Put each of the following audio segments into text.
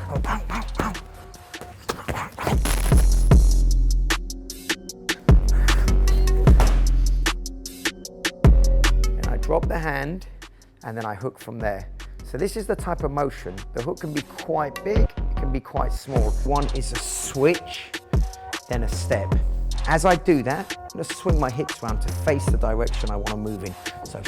Bang, bang, bang. And I drop the hand and then I hook from there. So this is the type of motion. The hook can be quite big, it can be quite small. One is a switch, then a step. As I do that, I'm going to swing my hips around to face the direction I want to move in. So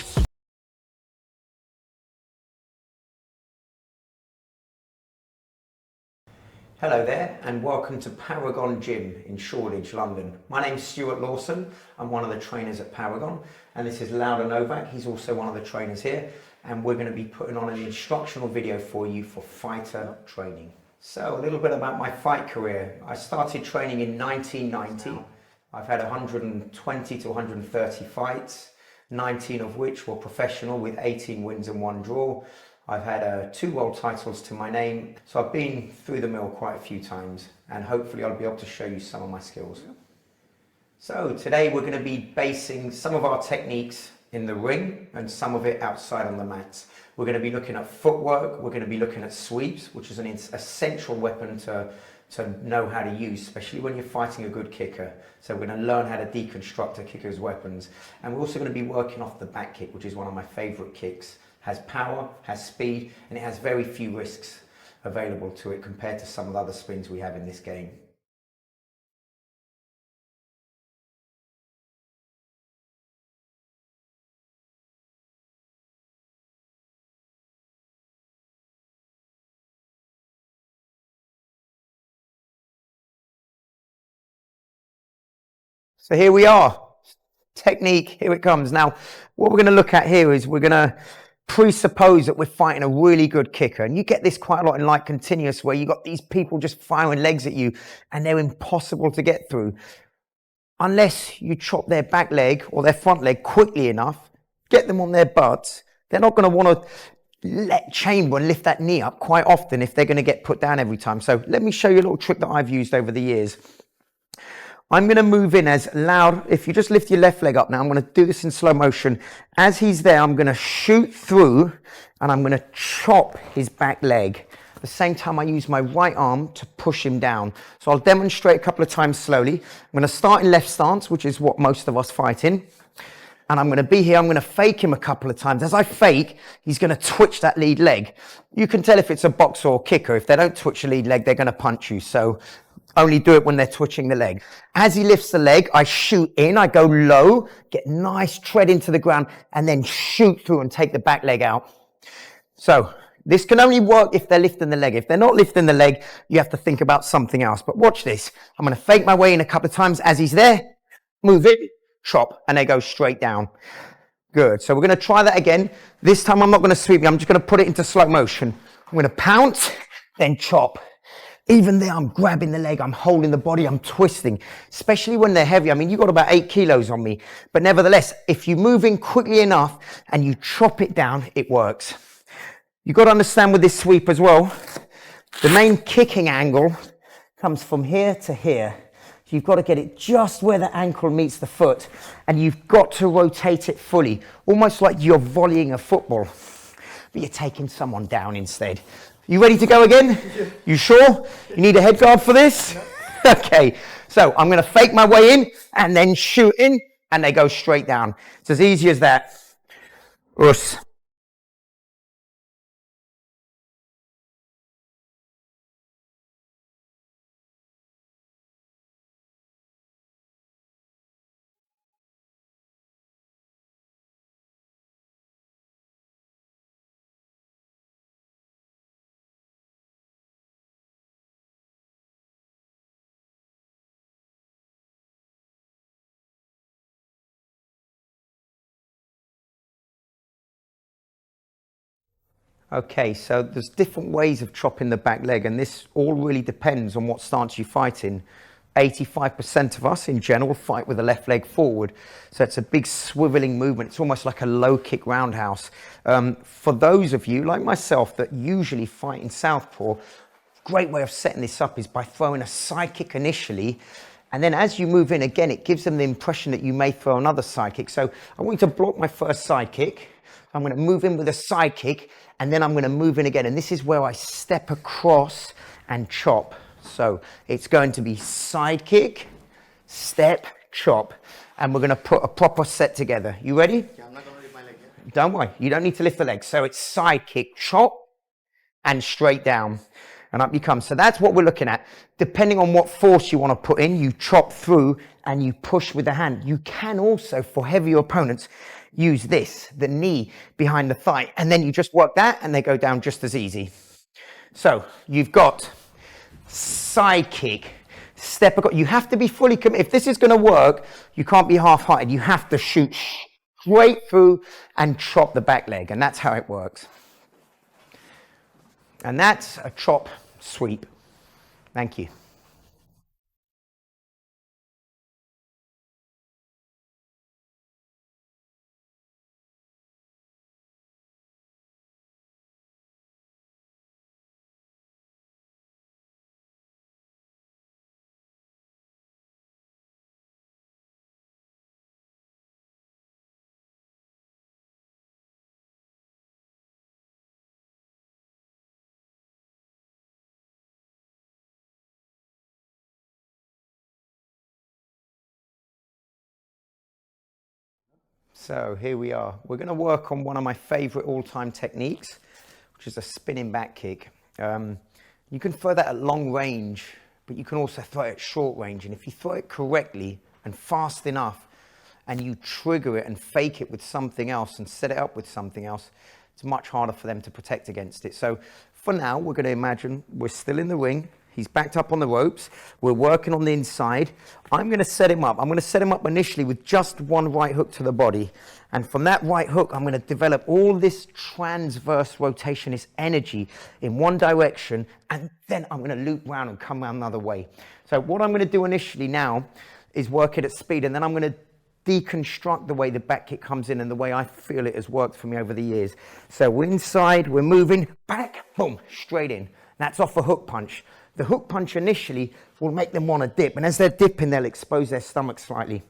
hello there and welcome to Paragon Gym in Shoreditch, London. My name's Stuart Lawson. I'm one of the trainers at Paragon, and this is Lauda Novak. He's also one of the trainers here, and we're going to be putting on an instructional video for you for fighter training. So a little bit about my fight career. I started training in 1990. I've had 120 to 130 fights, 19 of which were professional with 18 wins and 1 draw. I've had 2 world titles to my name, so I've been through the mill quite a few times, and hopefully I'll be able to show you some of my skills. So today we're going to be basing some of our techniques in the ring and some of it outside on the mats. We're going to be looking at footwork, we're going to be looking at sweeps, which is an essential weapon to know how to use, especially when you're fighting a good kicker. So we're going to learn how to deconstruct a kicker's weapons. And we're also going to be working off the back kick, which is one of my favorite kicks. Has power, has speed, and it has very few risks available to it compared to some of the other spins we have in this game. So here we are, technique, here it comes. Now, what we're going to look at here is we're going to presuppose that we're fighting a really good kicker, and you get this quite a lot in light continuous where you got these people just firing legs at you and they're impossible to get through unless you chop their back leg or their front leg quickly enough, get them on their butts. They're not going to want to let chamber and lift that knee up quite often if they're going to get put down every time. So let me show you a little trick that I've used over the years. I'm going to move in as loud. If you just lift your left leg up now, I'm going to do this in slow motion. As he's there, I'm going to shoot through and I'm going to chop his back leg. At the same time, I use my right arm to push him down. So I'll demonstrate a couple of times slowly. I'm going to start in left stance, which is what most of us fight in. And I'm going to be here. I'm going to fake him a couple of times. As I fake, he's going to twitch that lead leg. You can tell if it's a boxer or kicker. If they don't twitch the lead leg, they're going to punch you. So only do it when they're twitching the leg. As he lifts the leg, I shoot in, I go low, get nice tread into the ground, and then shoot through and take the back leg out. So this can only work if they're lifting the leg. If they're not lifting the leg, you have to think about something else. But watch this. I'm going to fake my way in a couple of times. As he's there, move it, chop, and they go straight down. Good. So we're going to try that again. This time I'm not going to sweep me. I'm just going to put it into slow motion. I'm going to pounce, then chop. Even there, I'm grabbing the leg, I'm holding the body, I'm twisting, especially when they're heavy. I mean, you've got about 8 kilos on me, but nevertheless, if you move in quickly enough and you chop it down, it works. You've got to understand with this sweep as well, the main kicking angle comes from here to here. So you've got to get it just where the ankle meets the foot, and you've got to rotate it fully, almost like you're volleying a football, but you're taking someone down instead. You ready to go again? You sure? You need a head guard for this? Okay, so I'm going to fake my way in and then shoot in and they go straight down. It's as easy as that. Us. Okay, so there's different ways of chopping the back leg, and this all really depends on what stance you fight in. 85% of us in general fight with the left leg forward, so it's a big swiveling movement. It's almost like a low kick roundhouse. For those of you like myself that usually fight in southpaw, great way of setting this up is by throwing a side kick initially, and then as you move in again, it gives them the impression that you may throw another side kick. So I want you to block my first side kick. I'm going to move in with a side kick, and then I'm going to move in again. And this is where I step across and chop. So it's going to be side kick, step, chop. And we're going to put a proper set together. You ready? Yeah, I'm not going to lift my leg. Yeah? Don't worry, you don't need to lift the leg. So it's side kick, chop, and straight down. And up you come. So that's what we're looking at. Depending on what force you want to put in, you chop through and you push with the hand. You can also, for heavier opponents, use this, the knee behind the thigh. And then you just work that and they go down just as easy. So you've got side kick, step across. You have to be fully committed. If this is going to work, you can't be half-hearted. You have to shoot straight through and chop the back leg. And that's how it works. And that's a chop sweep. Thank you. So here we are. We're going to work on one of my favorite all-time techniques, which is a spinning back kick. You can throw that at long range, but you can also throw it at short range. And if you throw it correctly and fast enough, and you trigger it and fake it with something else and set it up with something else, it's much harder for them to protect against it. So for now, we're going to imagine we're still in the ring. He's backed up on the ropes. We're working on the inside. I'm going to set him up. I'm going to set him up initially with just one right hook to the body. And from that right hook, I'm going to develop all this transverse rotation, this energy in one direction. And then I'm going to loop round and come around another way. So what I'm going to do initially now is work it at speed. And then I'm going to deconstruct the way the back kick comes in and the way I feel it has worked for me over the years. So we're inside, we're moving, back, boom, straight in. That's off a hook punch. The hook punch initially will make them want to dip, and as they're dipping, they'll expose their stomach slightly.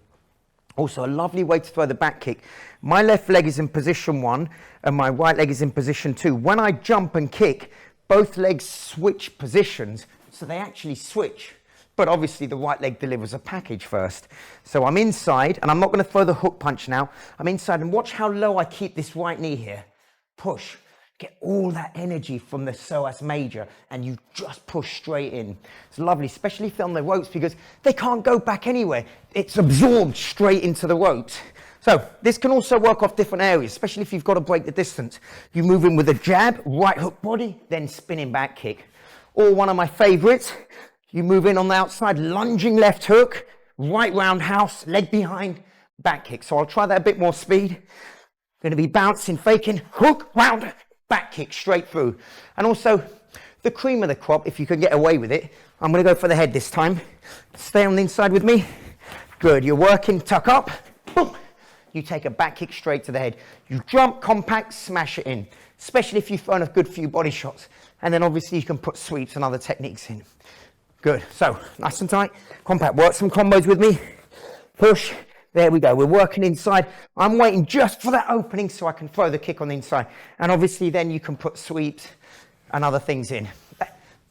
Also, a lovely way to throw the back kick. My left leg is in position 1, and my right leg is in position 2. When I jump and kick, both legs switch positions, so they actually switch. But obviously, the right leg delivers a package first. So I'm inside, and I'm not going to throw the hook punch now. I'm inside, and watch how low I keep this right knee here. Push. Get all that energy from the psoas major and you just push straight in. It's lovely, especially if they're on the ropes because they can't go back anywhere. It's absorbed straight into the ropes. So this can also work off different areas, especially if you've got to break the distance. You move in with a jab, right hook body, then spinning back kick. Or one of my favorites, you move in on the outside, lunging left hook, right roundhouse, leg behind, back kick. So I'll try that a bit more speed. Going to be bouncing, faking, hook, round, back kick straight through. And also the cream of the crop, if you can get away with it, I'm going to go for the head this time. Stay on the inside with me. Good, you're working, tuck up, boom. You take a back kick straight to the head. You jump, compact, smash it in, especially if you've thrown a good few body shots. And then obviously you can put sweeps and other techniques in. Good, so nice and tight, compact, work some combos with me. Push. There we go, we're working inside. I'm waiting just for that opening so I can throw the kick on the inside. And obviously then you can put sweeps and other things in.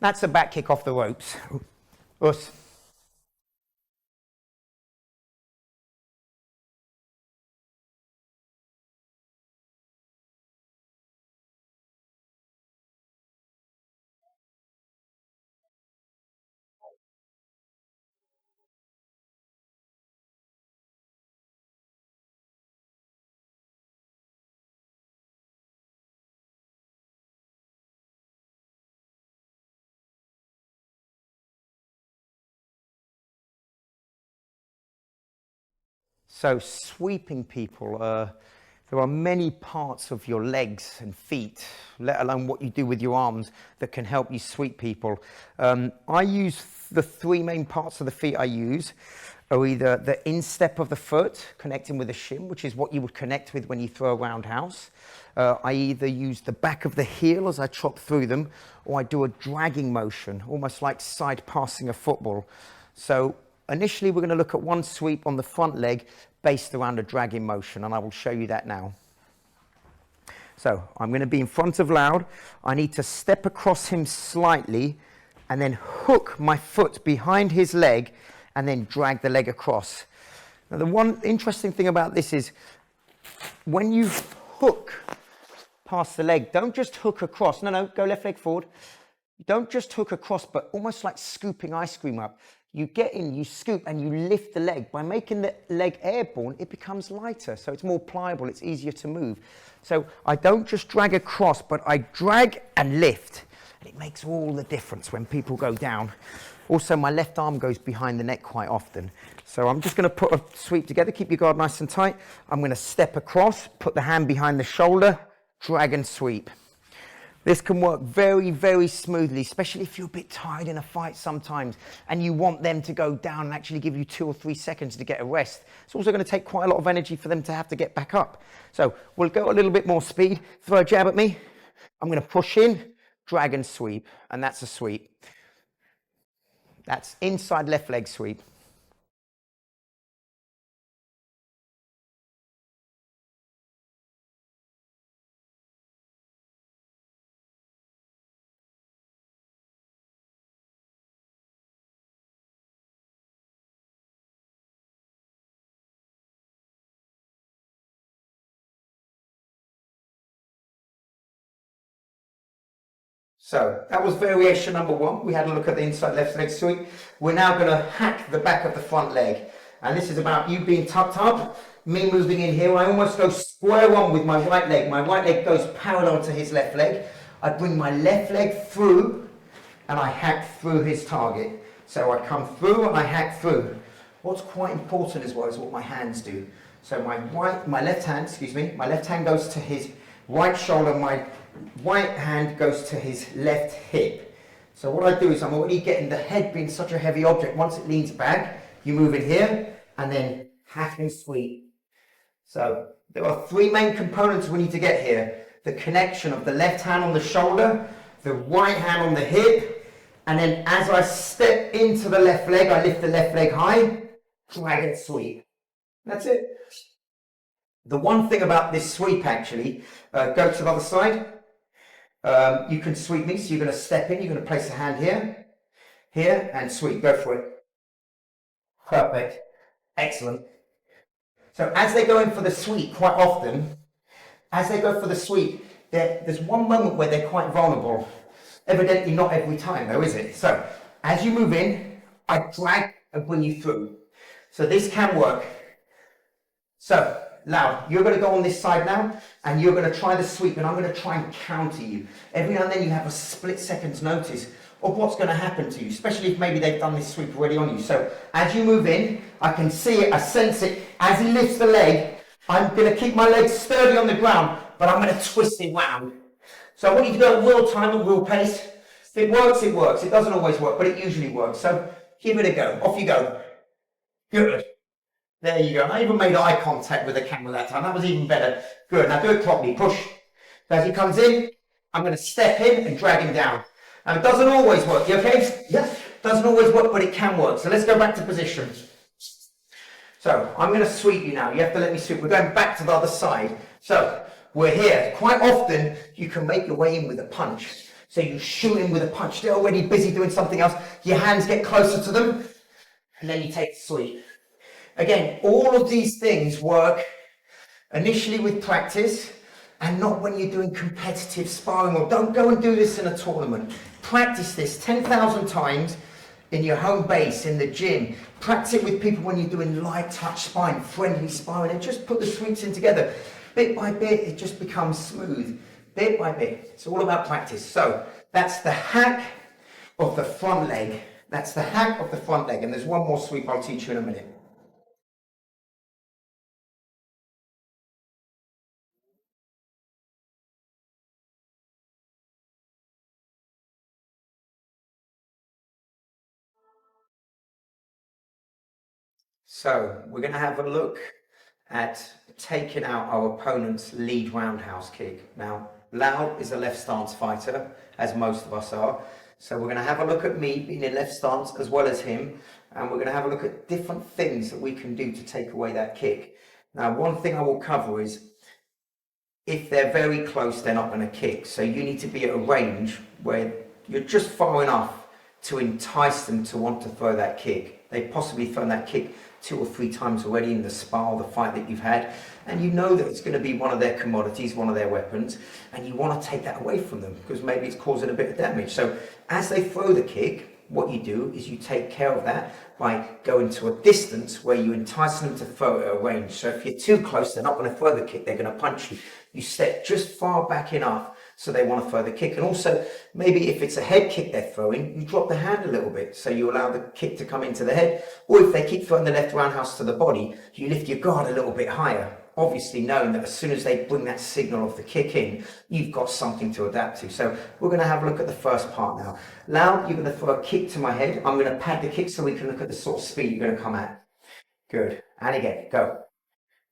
That's a back kick off the ropes. Us. So sweeping people, there are many parts of your legs and feet, let alone what you do with your arms, that can help you sweep people. I use the 3 main parts of the feet I use are either the instep of the foot, connecting with the shin, which is what you would connect with when you throw a roundhouse. I either use the back of the heel as I chop through them, or I do a dragging motion, almost like side passing a football. So initially, we're going to look at one sweep on the front leg based around a dragging motion, and I will show you that now. So I'm going to be in front of Loud. I need to step across him slightly and then hook my foot behind his leg and then drag the leg across. Now, the one interesting thing about this is when you hook past the leg, don't just hook across. No, go left leg forward. Don't just hook across, but almost like scooping ice cream up. You get in, you scoop, and you lift the leg. By making the leg airborne, it becomes lighter, so it's more pliable, it's easier to move. So I don't just drag across, but I drag and lift. And it makes all the difference when people go down. Also, my left arm goes behind the neck quite often. So I'm just going to put a sweep together, keep your guard nice and tight. I'm going to step across, put the hand behind the shoulder, drag and sweep. This can work very, very smoothly, especially if you're a bit tired in a fight sometimes and you want them to go down and actually give you 2 or 3 seconds to get a rest. It's also going to take quite a lot of energy for them to have to get back up. So we'll go a little bit more speed. Throw a jab at me. I'm going to push in, drag and sweep, and that's a sweep. That's inside left leg sweep. So that was variation number 1. We had a look at the inside left leg sweep. We're now going to hack the back of the front leg. And this is about you being tucked up, me moving in here. I almost go square on with my right leg. My right leg goes parallel to his left leg. I bring my left leg through and I hack through his target. So I come through and I hack through. What's quite important as well is what my hands do. So my left hand goes to his right shoulder, my right hand goes to his left hip. So what I do is I'm already getting the head being such a heavy object. Once it leans back, you move in here and then hack and sweep. So there are 3 main components we need to get here. The connection of the left hand on the shoulder, the right hand on the hip, and then as I step into the left leg, I lift the left leg high, drag and sweep. That's it. The one thing about this sweep actually, go to the other side. You can sweep me, so you're going to step in, you're going to place a hand here, here, and sweep. Go for it. Perfect. Excellent. So as they go in for the sweep, quite often, as they go for the sweep, there's one moment where they're quite vulnerable. Evidently not every time though, is it? So as you move in, I drag and bring you through. So this can work. So Loud, you're going to go on this side now and you're going to try the sweep and I'm going to try and counter you. Every now and then you have a split second's notice of what's going to happen to you, especially if maybe they've done this sweep already on you. So as you move in, I can see it, I sense it. As he lifts the leg, I'm going to keep my legs sturdy on the ground, but I'm going to twist it round. So I want you to go at real time and real pace. If it works, it works. It doesn't always work, but it usually works. So give it a go. Off you go. Good. There you go. I even made eye contact with the camera that time. That was even better. Good. Now do it properly. Push. So as he comes in, I'm going to step in and drag him down. Now it doesn't always work. You okay? Yes. Doesn't always work, but it can work. So let's go back to position. So I'm going to sweep you now. You have to let me sweep. We're going back to the other side. So we're here. Quite often you can make your way in with a punch. So you shoot in with a punch. They're already busy doing something else. Your hands get closer to them. And then you take the sweep. Again, all of these things work initially with practice and not when you're doing competitive sparring, or don't go and do this in a tournament. Practice this 10,000 times in your home base, in the gym. Practice it with people when you're doing light touch sparring, friendly sparring, and just put the sweeps in together. Bit by bit, it just becomes smooth. Bit by bit. It's all about practice. So that's the hack of the front leg. That's the hack of the front leg. And there's one more sweep I'll teach you in a minute. So we're going to have a look at taking out our opponent's lead roundhouse kick. Now, Loud is a left stance fighter, as most of us are. So we're going to have a look at me being in left stance as well as him. And we're going to have a look at different things that we can do to take away that kick. Now, one thing I will cover is If they're very close, they're not going to kick. So you need to be at a range where you're just far enough to entice them to want to throw that kick. They've possibly thrown that kick 2 or 3 times already in the spar, the fight that you've had, and you know that it's going to be one of their commodities, one of their weapons, and you want to take that away from them because maybe it's causing a bit of damage. So as they throw the kick, what you do is you take care of that by going to a distance where you entice them to throw it at a range. So if you're too close, they're not going to throw the kick, they're going to punch you. You step just far back enough so they want to throw the kick. And also, maybe if it's a head kick they're throwing, you drop the hand a little bit so you allow the kick to come into the head. Or if they keep throwing the left roundhouse to the body, you lift your guard a little bit higher. Obviously knowing that as soon as they bring that signal of the kick in, you've got something to adapt to. So we're going to have a look at the first part now. Now you're going to throw a kick to my head. I'm going to pad the kick so we can look at the sort of speed you're going to come at. Good. And again, go.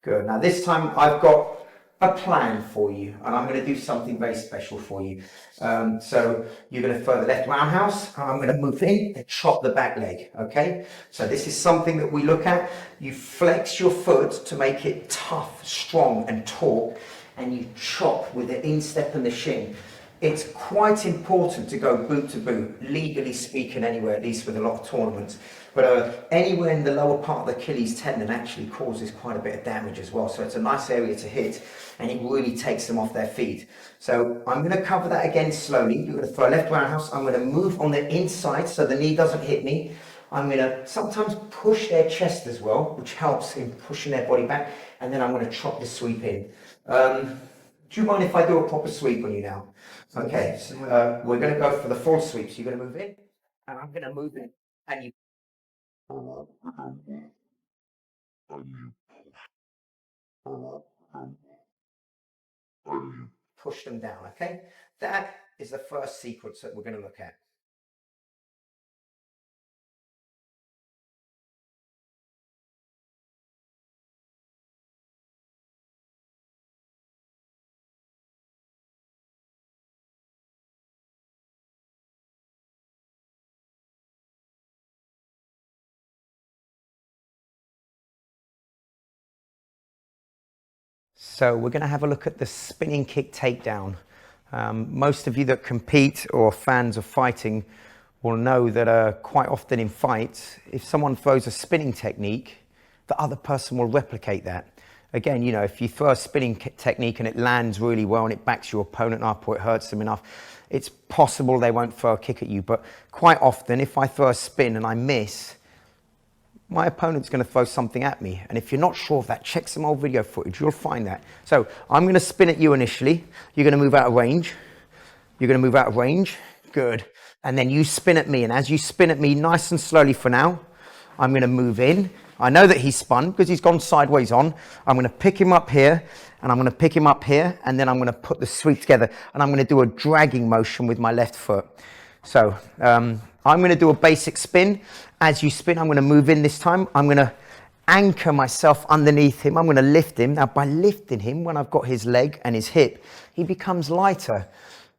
Good. Now this time I've got a plan for you, and I'm going to do something very special for you. So you're going to throw the left roundhouse, and I'm going to move in and chop the back leg, okay? So this is something that we look at. You flex your foot to make it tough, strong, and taut, and you chop with the instep and the shin. It's quite important to go boot to boot, legally speaking anywhere, at least with a lot of tournaments. But anywhere in the lower part of the Achilles tendon actually causes quite a bit of damage as well. So it's a nice area to hit, and it really takes them off their feet. So I'm going to cover that again slowly. You're going to throw a left roundhouse. I'm going to move on the inside so the knee doesn't hit me. I'm going to sometimes push their chest as well, which helps in pushing their body back. And then I'm going to chop the sweep in. Do you mind if I do a proper sweep on you now? Okay, so we're going to go for the full sweep. So you're going to move in, and I'm going to move in, and you push them down, okay? That is the first sequence that we're going to look at. So we're going to have a look at the spinning kick takedown. Most of you that compete or fans of fighting will know that quite often in fights, if someone throws a spinning technique, the other person will replicate that. Again, you know, if you throw a spinning technique and it lands really well and it backs your opponent up or it hurts them enough, it's possible they won't throw a kick at you. But quite often, if I throw a spin and I miss, my opponent's going to throw something at me. And if you're not sure of that, check some old video footage. You'll find that. So I'm going to spin at you initially. You're going to move out of range. You're going to move out of range. Good. And then you spin at me. And as you spin at me nice and slowly for now, I'm going to move in. I know that he's spun because he's gone sideways on. I'm going to pick him up here, and I'm going to pick him up here, and then I'm going to put the sweep together, and I'm going to do a dragging motion with my left foot. So I'm going to do a basic spin. As you spin, I'm going to move in this time. I'm going to anchor myself underneath him. I'm going to lift him. Now, by lifting him, when I've got his leg and his hip, he becomes lighter.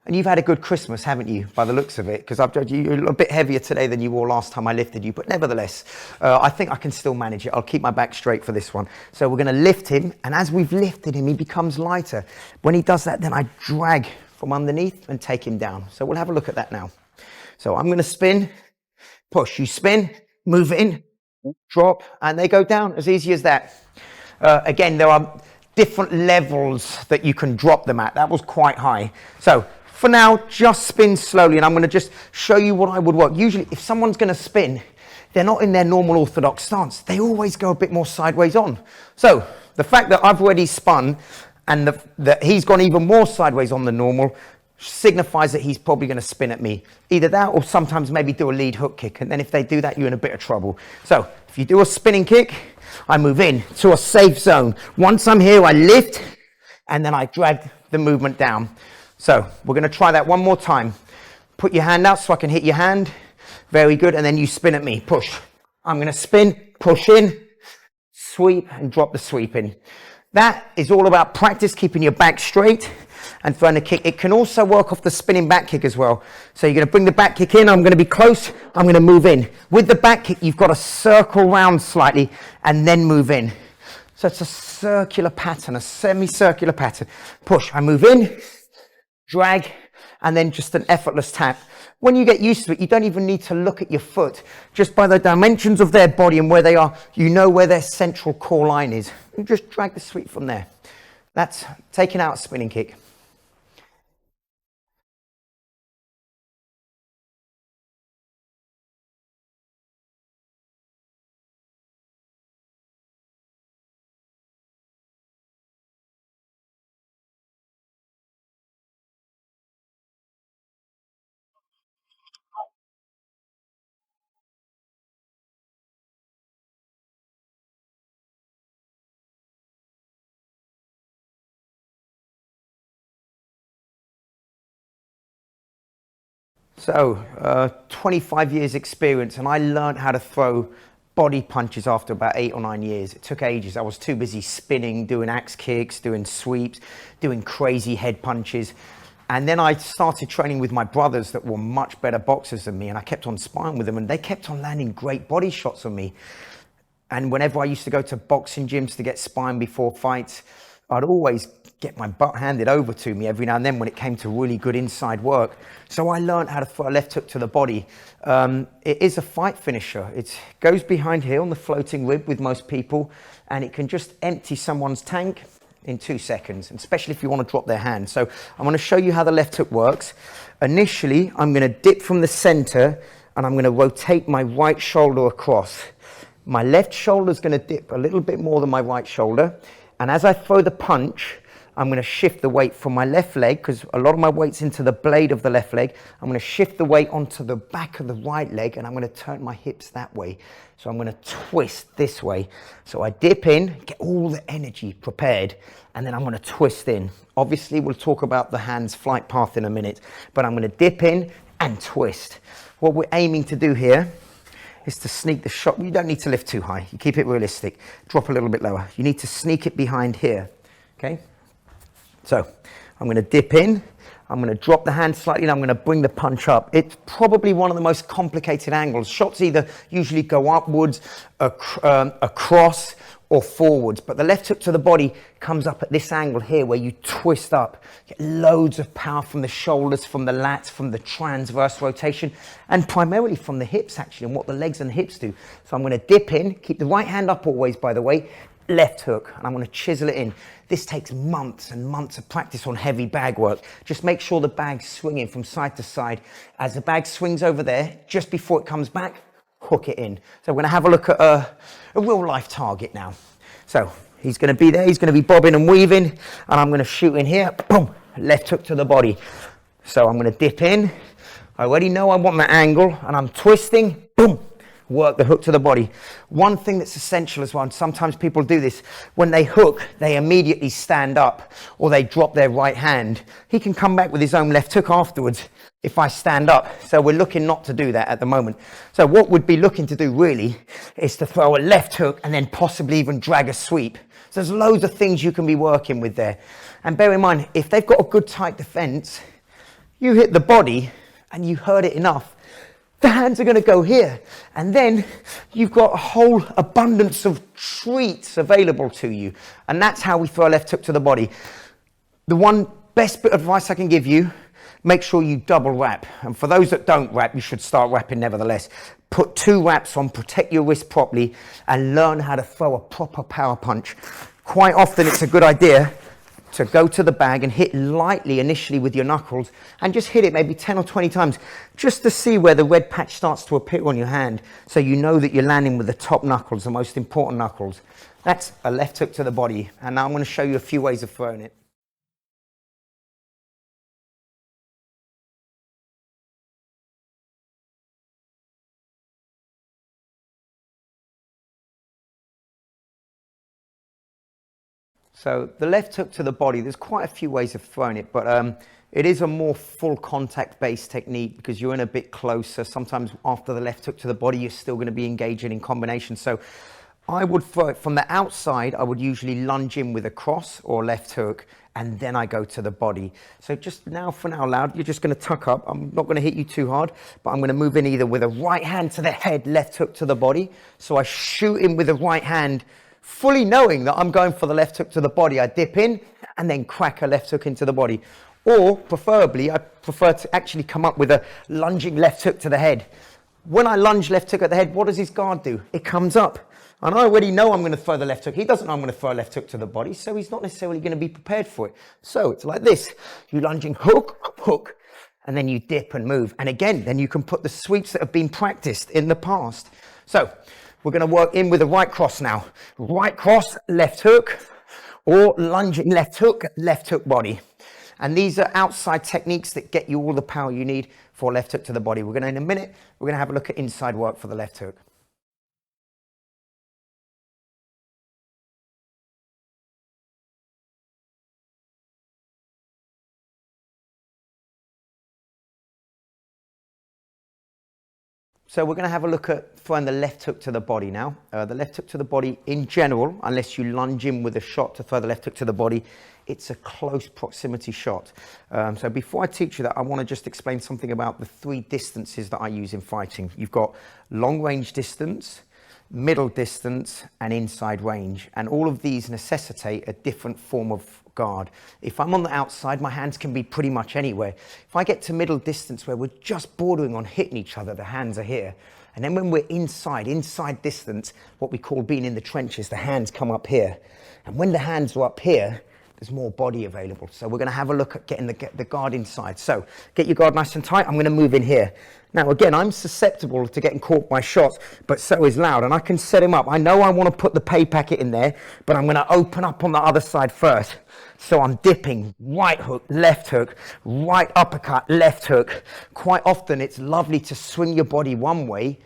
And you've had a good Christmas, haven't you, by the looks of it? Because I've judged you're a bit heavier today than you were last time I lifted you. But nevertheless, I think I can still manage it. I'll keep my back straight for this one. So we're going to lift him. And as we've lifted him, he becomes lighter. When he does that, then I drag from underneath and take him down. So we'll have a look at that now. So I'm going to spin, push. You spin, move in, drop, and they go down. As easy as that. Again, there are different levels that you can drop them at. That was quite high. So for now, just spin slowly, and I'm going to just show you what I would work. Usually, if someone's going to spin, they're not in their normal orthodox stance. They always go a bit more sideways on. So the fact that I've already spun and that he's gone even more sideways on than normal signifies that he's probably going to spin at me. Either that or sometimes maybe do a lead hook kick. And then if they do that, you're in a bit of trouble. So if you do a spinning kick, I move in to a safe zone. Once I'm here, I lift, and then I drag the movement down. So we're going to try that one more time. Put your hand out so I can hit your hand. Very good. And then you spin at me. Push. I'm going to spin, push in, sweep, and drop the sweep in. That is all about practice, keeping your back straight and throwing a kick. It can also work off the spinning back kick as well. So you're going to bring the back kick in. I'm going to be close. I'm going to move in. With the back kick, you've got to circle round slightly and then move in. So it's a circular pattern, a semicircular pattern. Push, I move in, drag, and then just an effortless tap. When you get used to it, you don't even need to look at your foot. Just by the dimensions of their body and where they are, you know where their central core line is. You just drag the sweep from there. That's taking out a spinning kick. So, 25 years experience, and I learned how to throw body punches after about 8 or 9 years. It took ages. I was too busy spinning, doing axe kicks, doing sweeps, doing crazy head punches. And then I started training with my brothers that were much better boxers than me, and I kept on sparring with them, and they kept on landing great body shots on me. And whenever I used to go to boxing gyms to get sparring before fights, I'd always get my butt handed over to me every now and then when it came to really good inside work. So I learned how to throw a left hook to the body. It is a fight finisher. It goes behind here on the floating rib with most people, and it can just empty someone's tank in 2 seconds, and especially if you want to drop their hand. So I'm going to show you how the left hook works. Initially, I'm going to dip from the center, and I'm going to rotate my right shoulder across. My left shoulder is going to dip a little bit more than my right shoulder. And as I throw the punch, I'm going to shift the weight from my left leg, because a lot of my weight's into the blade of the left leg. I'm going to shift the weight onto the back of the right leg, and I'm going to turn my hips that way. So I'm going to twist this way. So I dip in, get all the energy prepared, and then I'm going to twist in. Obviously, we'll talk about the hand's flight path in a minute, but I'm going to dip in and twist. What we're aiming to do here is to sneak the shot. You don't need to lift too high. You keep it realistic. Drop a little bit lower. You need to sneak it behind here, okay? So I'm going to dip in. I'm going to drop the hand slightly, and I'm going to bring the punch up. It's probably one of the most complicated angles. Shots either usually go upwards, across, or forwards, but the left hook to the body comes up at this angle here where you twist up. Get loads of power from the shoulders, from the lats, from the transverse rotation, and primarily from the hips actually, and what the legs and the hips do. So I'm going to dip in, keep the right hand up always, by the way, left hook, and I'm going to chisel it in. This takes months and months of practice on heavy bag work. Just make sure the bag's swinging from side to side. As the bag swings over there, just before it comes back, hook it in. So we're going to have a look at a real life target now. So he's going to be there, he's going to be bobbing and weaving, and I'm going to shoot in here, boom, left hook to the body. So I'm going to dip in. I already know I want that angle, and I'm twisting, boom, work the hook to the body. One thing that's essential as well, and sometimes people do this, when they hook, they immediately stand up or they drop their right hand. He can come back with his own left hook afterwards if I stand up. So we're looking not to do that at the moment. So what we'd be looking to do really is to throw a left hook and then possibly even drag a sweep. So there's loads of things you can be working with there. And bear in mind, if they've got a good tight defense, you hit the body and you hurt it enough, the hands are going to go here, and then you've got a whole abundance of treats available to you, and that's how we throw a left hook to the body. The one best bit of advice I can give you, make sure you double wrap, and for those that don't wrap, you should start wrapping nevertheless. Put 2 wraps on, protect your wrist properly, and learn how to throw a proper power punch. Quite often it's a good idea to go to the bag and hit lightly initially with your knuckles, and just hit it maybe 10 or 20 times just to see where the red patch starts to appear on your hand, so you know that you're landing with the top knuckles, the most important knuckles. That's a left hook to the body, and now I'm going to show you a few ways of throwing it. So the left hook to the body, there's quite a few ways of throwing it, but it is a more full contact based technique because you're in a bit closer. Sometimes after the left hook to the body, you're still going to be engaging in combination. So I would throw it from the outside. I would usually lunge in with a cross or left hook, and then I go to the body. So just now, for now loud, you're just going to tuck up. I'm not going to hit you too hard, but I'm going to move in either with a right hand to the head, left hook to the body. So I shoot in with the right hand fully knowing that I'm going for the left hook to the body. I dip in and then crack a left hook into the body. Or preferably, I prefer to actually come up with a lunging left hook to the head. When I lunge left hook at the head, what does his guard do? It comes up. And I already know I'm going to throw the left hook. He doesn't know I'm going to throw a left hook to the body, so he's not necessarily going to be prepared for it. So it's like this. You lunging hook, hook, and then you dip and move. And again, then you can put the sweeps that have been practiced in the past. So we're going to work in with a right cross now. Right cross, left hook, or lunging left hook body. And these are outside techniques that get you all the power you need for left hook to the body. We're going to, in a minute, we're going to have a look at inside work for the left hook. So we're going to have a look at throwing the left hook to the body now. The left hook to the body in general, unless you lunge in with a shot to throw the left hook to the body, it's a close proximity shot. So before I teach you that, I want to just explain something about the 3 distances that I use in fighting. You've got long range distance, middle distance, and inside range. And all of these necessitate a different form of guard. If I'm on the outside, my hands can be pretty much anywhere. If I get to middle distance where we're just bordering on hitting each other, the hands are here. And then when we're inside distance, what we call being in the trenches, the hands come up here. And when the hands are up here, there's more body available. So we're going to have a look at getting the guard inside. So get your guard nice and tight. I'm going to move in here. Now again, I'm susceptible to getting caught by shots, but so is Loud, and I can set him up. I know I want to put the pay packet in there, but I'm going to open up on the other side first. So I'm dipping, right hook, right uppercut, left hook. Quite often it's lovely to swing your body one way,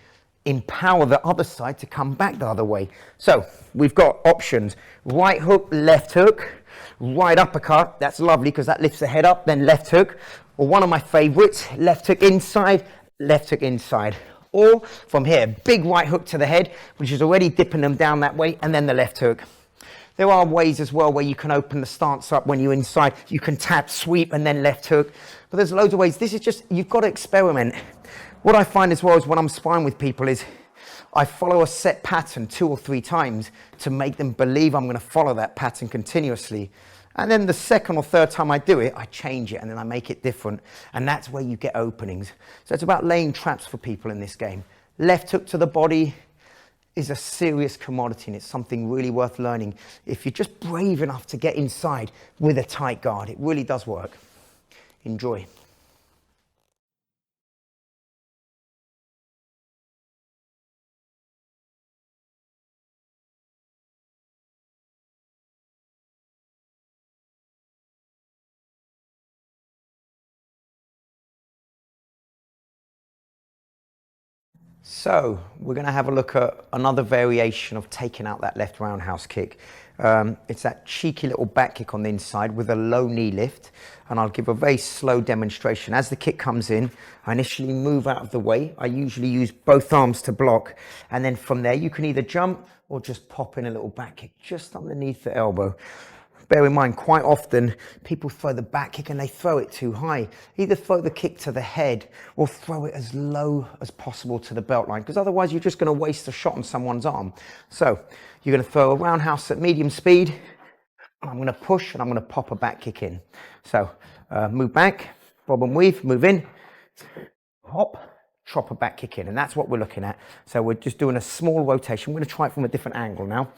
empower the other side to come back the other way. So we've got options: right hook, left hook, right uppercut. That's lovely because that lifts the head up, then left hook. Or one of my favorites, left hook inside, left hook inside. Or from here, big right hook to the head, which is already dipping them down that way, and then the left hook. There are ways as well where you can open the stance up when you're inside. You can tap, sweep, and then left hook. But there's loads of ways. This is just, you've got to experiment. What I find as well is when I'm sparring with people is I follow a set pattern 2 or 3 times to make them believe I'm going to follow that pattern continuously. And then the second or third time I do it, I change it and then I make it different. And that's where you get openings. So it's about laying traps for people in this game. Left hook to the body is a serious commodity, and it's something really worth learning. If you're just brave enough to get inside with a tight guard, it really does work. Enjoy. So we're going to have a look at another variation of taking out that left roundhouse kick. It's that cheeky little back kick on the inside with a low knee lift, and I'll give a very slow demonstration. As the kick comes in, I initially move out of the way. I usually use both arms to block, and then from there you can either jump or just pop in a little back kick just underneath the elbow. Bear in mind, quite often people throw the back kick and they throw it too high. Either throw the kick to the head or throw it as low as possible to the belt line, because otherwise you're just going to waste a shot on someone's arm. So you're going to throw a roundhouse at medium speed. I'm going to push and I'm going to pop a back kick in. So move back, bob and weave, move in, hop, chop a back kick in. And that's what we're looking at. So we're just doing a small rotation. We're going to try it from a different angle now.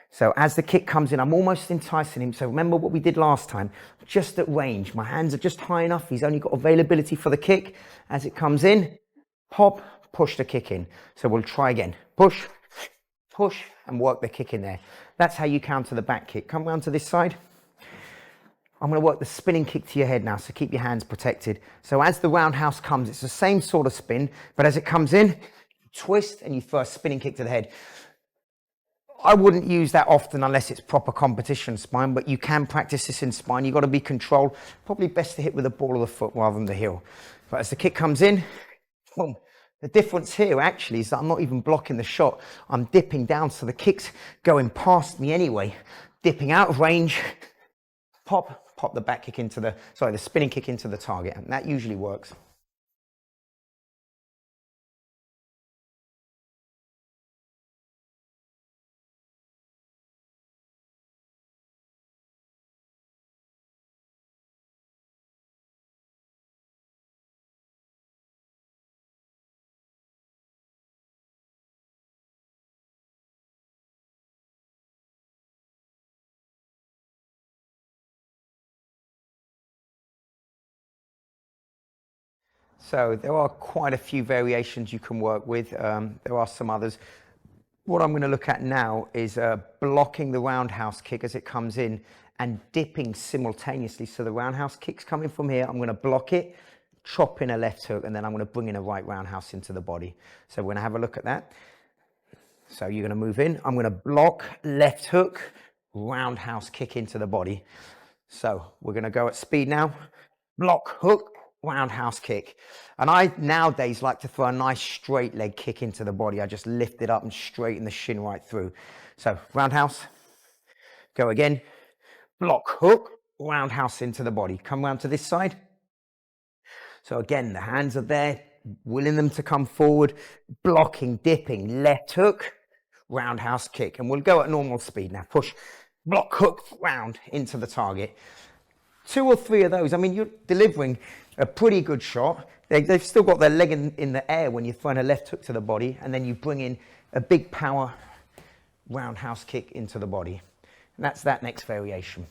So as the kick comes in, I'm almost enticing him. So remember what we did last time, just at range. My hands are just high enough. He's only got availability for the kick. As it comes in, pop, push the kick in. So we'll try again. Push, push, and work the kick in there. That's how you counter the back kick. Come round to this side. I'm going to work the spinning kick to your head now, so keep your hands protected. So as the roundhouse comes, it's the same sort of spin, but as it comes in, twist and you throw a spinning kick to the head. I wouldn't use that often unless it's proper competition spine, but you can practice this in spine. You've got to be controlled. Probably best to hit with the ball of the foot rather than the heel. But as the kick comes in, boom. The difference here actually is that I'm not even blocking the shot. I'm dipping down, so the kick's going past me anyway. Dipping out of range, pop the back kick into the spinning kick into the target, and that usually works. So there are quite a few variations you can work with. There are some others. What I'm going to look at now is blocking the roundhouse kick as it comes in and dipping simultaneously. So the roundhouse kick's coming from here. I'm going to block it, chop in a left hook, and then I'm going to bring in a right roundhouse into the body. So we're going to have a look at that. So you're going to move in. I'm going to block, left hook, roundhouse kick into the body. So we're going to go at speed now. Block, hook, roundhouse kick. And I nowadays like to throw a nice straight leg kick into the body. I just lift it up and straighten the shin right through. So roundhouse, go again. Block, hook, roundhouse into the body. Come round to this side. So again, the hands are there, willing them to come forward, blocking, dipping, left hook, roundhouse kick. And we'll go at normal speed now. Push, block, hook, round into the target. 2 or 3 of those. I mean, you're delivering a pretty good shot. They've still got their leg in the air when you're throwing a left hook to the body, and then you bring in a big power roundhouse kick into the body. And that's that next variation.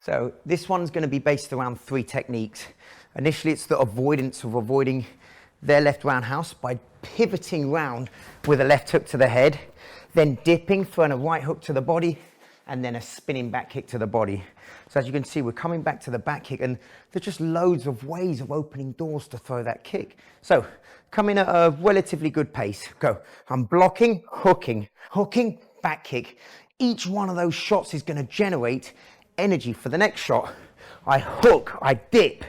So this one's going to be based around 3 techniques. Initially, it's the avoidance of avoiding their left roundhouse by pivoting round with a left hook to the head, then dipping, throwing a right hook to the body, and then a spinning back kick to the body. So as you can see, we're coming back to the back kick, and there's just loads of ways of opening doors to throw that kick. So come in at a relatively good pace. Go. I'm blocking, hooking, back kick. Each one of those shots is going to generate energy for the next shot. I hook, I dip,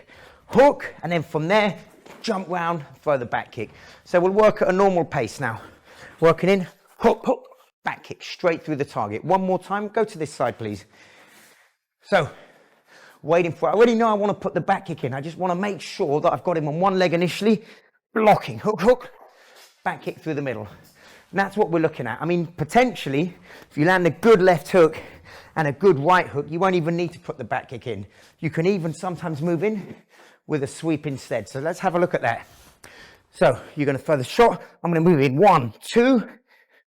hook, and then from there, jump round, throw the back kick. So we'll work at a normal pace now. Working in, hook, hook, back kick, straight through the target. One more time, go to this side, please. So, waiting for it. I already know I want to put the back kick in. I just want to make sure that I've got him on one leg initially, blocking, hook, hook, back kick through the middle. And that's what we're looking at. I mean, potentially, if you land a good left hook and a good right hook, you won't even need to put the back kick in. You can even sometimes move in with a sweep instead. So let's have a look at that. So you're going to throw the shot. I'm going to move in 1, 2,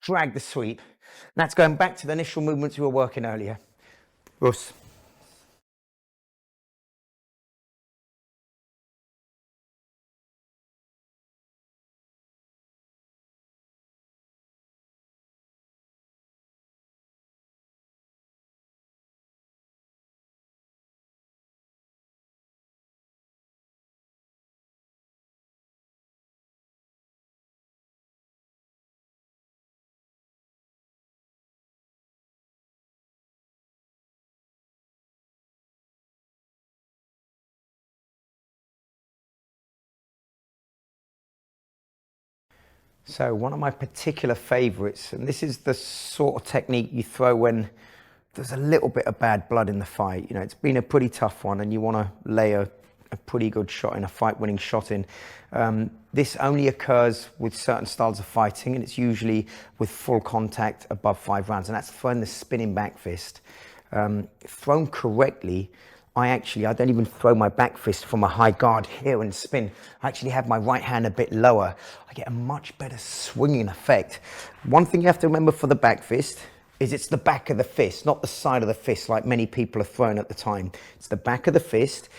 drag the sweep. And that's going back to the initial movements we were working earlier. Russ. So one of my particular favorites, and this is the sort of technique you throw when there's a little bit of bad blood in the fight. You know, it's been a pretty tough one and you want to lay a pretty good shot in, a fight-winning shot in. This only occurs with certain styles of fighting, and it's usually with full contact above 5 rounds, and that's throwing the spinning back fist. Thrown correctly, I don't even throw my back fist from a high guard here and spin. I actually have my right hand a bit lower. I get a much better swinging effect. One thing you have to remember for the back fist is it's the back of the fist, not the side of the fist like many people are throwing at the time. It's the back of the fist.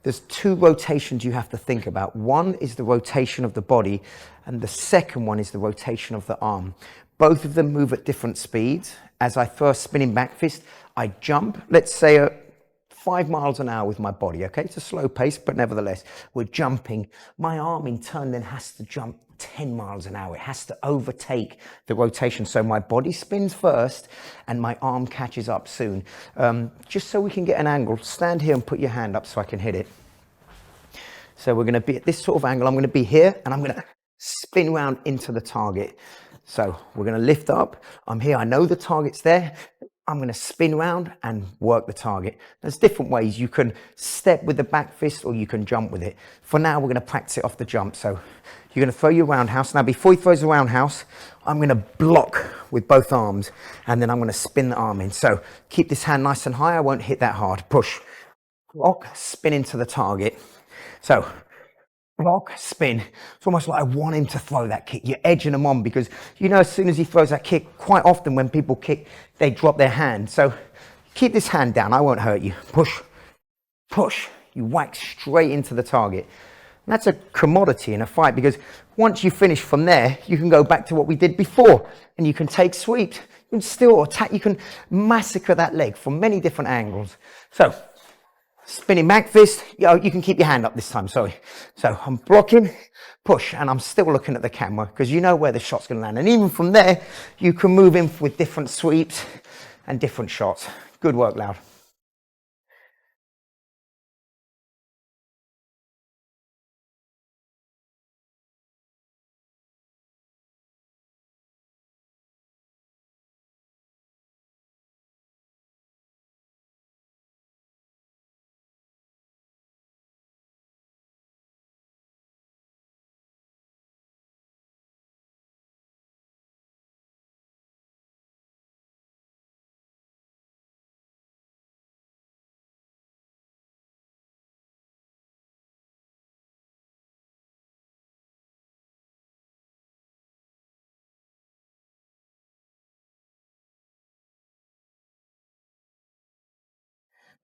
There's 2 rotations you have to think about. One is the rotation of the body, and the second one is the rotation of the arm. Both of them move at different speeds. As I throw a spinning back fist, I jump, let's say at 5 miles an hour with my body, okay? It's a slow pace, but nevertheless, we're jumping. My arm in turn then has to jump 10 miles an hour. It has to overtake the rotation. So my body spins first and my arm catches up soon. Just so we can get an angle, stand here and put your hand up so I can hit it. So we're gonna be at this sort of angle. I'm gonna be here and I'm gonna spin round into the target. So we're gonna lift up. I'm here, I know the target's there. I'm going to spin round and work the target. There's different ways. You can step with the back fist or you can jump with it. For now, we're going to practice it off the jump. So you're going to throw your roundhouse. Now, before he throws the roundhouse, I'm going to block with both arms and then I'm going to spin the arm in. So keep this hand nice and high. I won't hit that hard. Push, block, spin into the target. So block, spin. It's almost like I want him to throw that kick. You're edging him on because, you know, as soon as he throws that kick, quite often when people kick, they drop their hand. So keep this hand down. I won't hurt you. Push, push. You whack straight into the target. And that's a commodity in a fight because once you finish from there, you can go back to what we did before and you can take sweeps. You can still attack. You can massacre that leg from many different angles. So spinning back fist, you can keep your hand up this time, sorry. So I'm blocking, push, and I'm still looking at the camera because you know where the shot's going to land. And even from there, you can move in with different sweeps and different shots. Good work, Loud.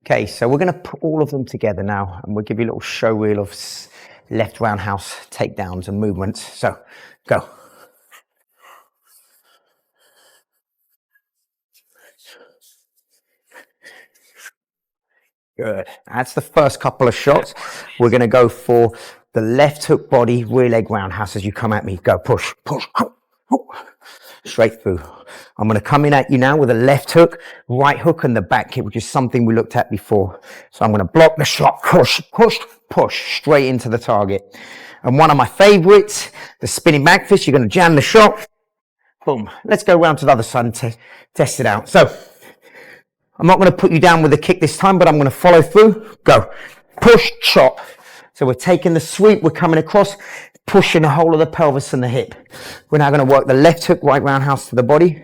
Okay, so we're going to put all of them together now and we'll give you a little show reel of left roundhouse takedowns and movements. So, go. Good. That's the first couple of shots. We're going to go for the left hook body, rear leg roundhouse as you come at me. Go, push, push, straight through. I'm going to come in at you now with a left hook, right hook and the back kick, which is something we looked at before. So I'm going to block the shot, push, push, push, straight into the target. And one of my favorites, the spinning back fist, you're going to jam the shot. Boom. Let's go round to the other side and test it out. So I'm not going to put you down with a kick this time, but I'm going to follow through. Go. Push, chop. So we're taking the sweep, we're coming across, pushing the whole of the pelvis and the hip. We're now going to work the left hook, right roundhouse to the body.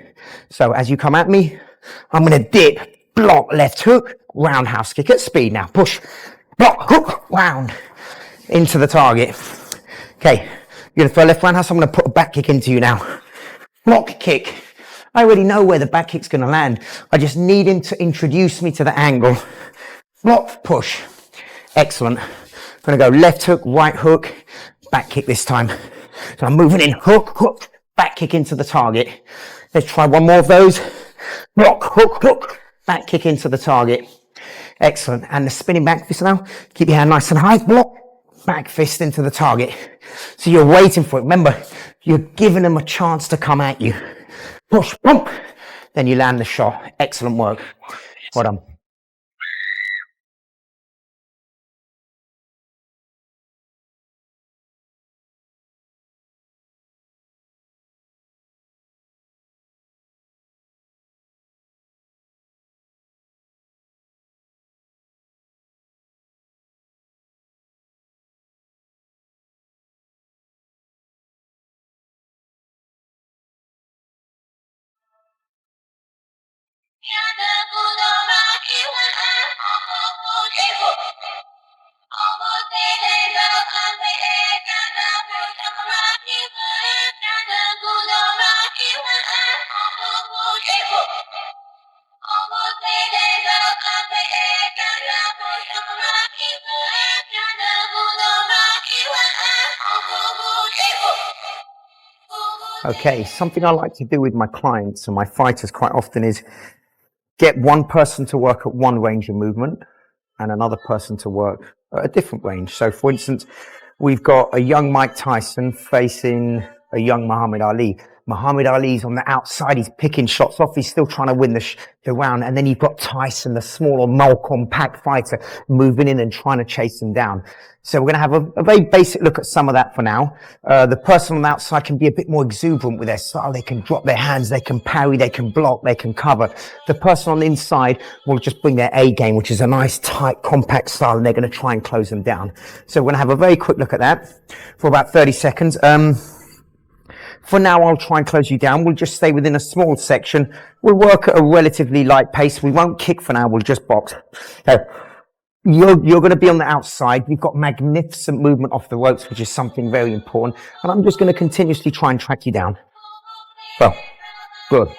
So as you come at me, I'm going to dip, block, left hook, roundhouse kick at speed now. Push, block, hook, round, into the target. Okay, you're going to throw left roundhouse, I'm going to put a back kick into you now. Block kick. I already know where the back kick's going to land. I just need him to introduce me to the angle. Block, push. Excellent. I'm going to go left hook, right hook, back kick this time. So I'm moving in, hook, hook, back kick into the target. Let's try one more of those. Block, hook, hook, back kick into the target. Excellent. And the spinning back fist now. Keep your hand nice and high. Block, back fist into the target. So you're waiting for it. Remember, you're giving them a chance to come at you. Push, bump, then you land the shot. Excellent work. Well done. Okay, something I like to do with my clients and my fighters quite often is get one person to work at one range of movement and another person to work at a different range. So for instance, we've got a young Mike Tyson facing a young Muhammad Ali. Muhammad Ali's on the outside. He's picking shots off. He's still trying to win the round. And then you've got Tyson, the smaller, more compact fighter, moving in and trying to chase him down. So we're going to have a very basic look at some of that for now. The person on the outside can be a bit more exuberant with their style. They can drop their hands, they can parry, they can block, they can cover. The person on the inside will just bring their A game, which is a nice, tight, compact style, and they're going to try and close them down. So we're going to have a very quick look at that for about 30 seconds. For now, I'll try and close you down. We'll just stay within a small section. We'll work at a relatively light pace. We won't kick for now. We'll just box. So, you're going to be on the outside. You've got magnificent movement off the ropes, which is something very important. And I'm just going to continuously try and track you down. Well, good.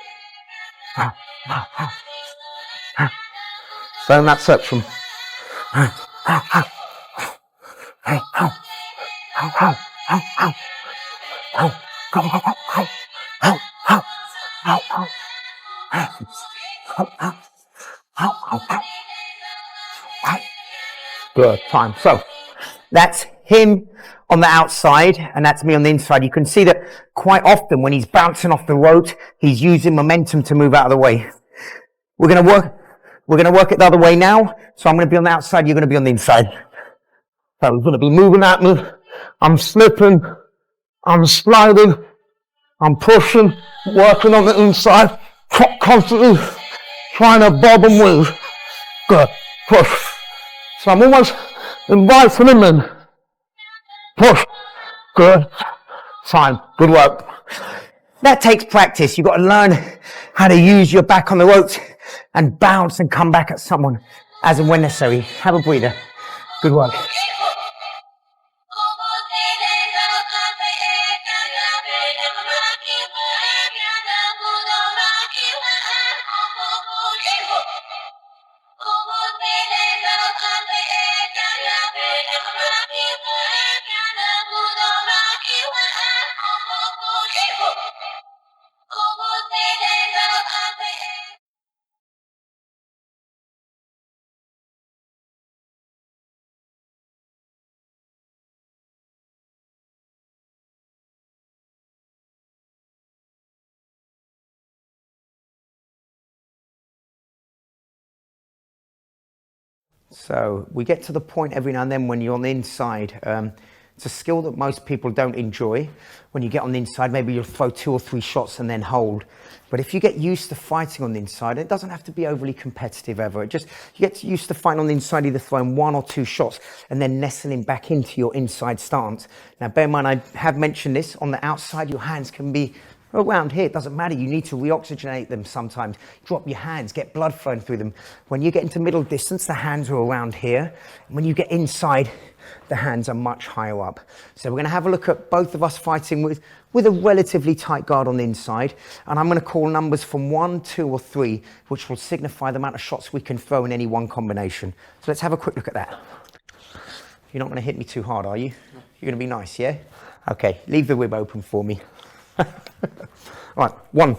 So in that section. Good, fine. So that's him on the outside and that's me on the inside. You can see that quite often when he's bouncing off the ropes, he's using momentum to move out of the way. We're going to work it the other way now. So I'm going to be on the outside, you're going to be on the inside. So we're going to be moving at me. I'm slipping, I'm sliding, I'm pushing, working on the inside, constantly trying to bob and weave. Good, push. So I'm almost inviting him in. Push. Good. Fine. Good work. That takes practice. You've got to learn how to use your back on the ropes and bounce and come back at someone as and when necessary. Have a breather. Good work. So we get to the point every now and then when you're on the inside. It's a skill that most people don't enjoy. When you get on the inside, maybe you'll throw 2 or 3 shots and then hold. But if you get used to fighting on the inside, it doesn't have to be overly competitive ever. You get used to fighting on the inside, either throwing 1 or 2 shots and then nestling back into your inside stance. Now, bear in mind, I have mentioned this, on the outside, your hands can be around here. It doesn't matter. You need to reoxygenate them sometimes. Drop your hands, get blood flowing through them. When you get into middle distance, the hands are around here. When you get inside, the hands are much higher up. So we're going to have a look at both of us fighting with a relatively tight guard on the inside. And I'm going to call numbers from 1, 2, or 3, which will signify the amount of shots we can throw in any one combination. So let's have a quick look at that. You're not going to hit me too hard, are you? You're going to be nice, yeah? Okay, leave the rib open for me. All right, 1.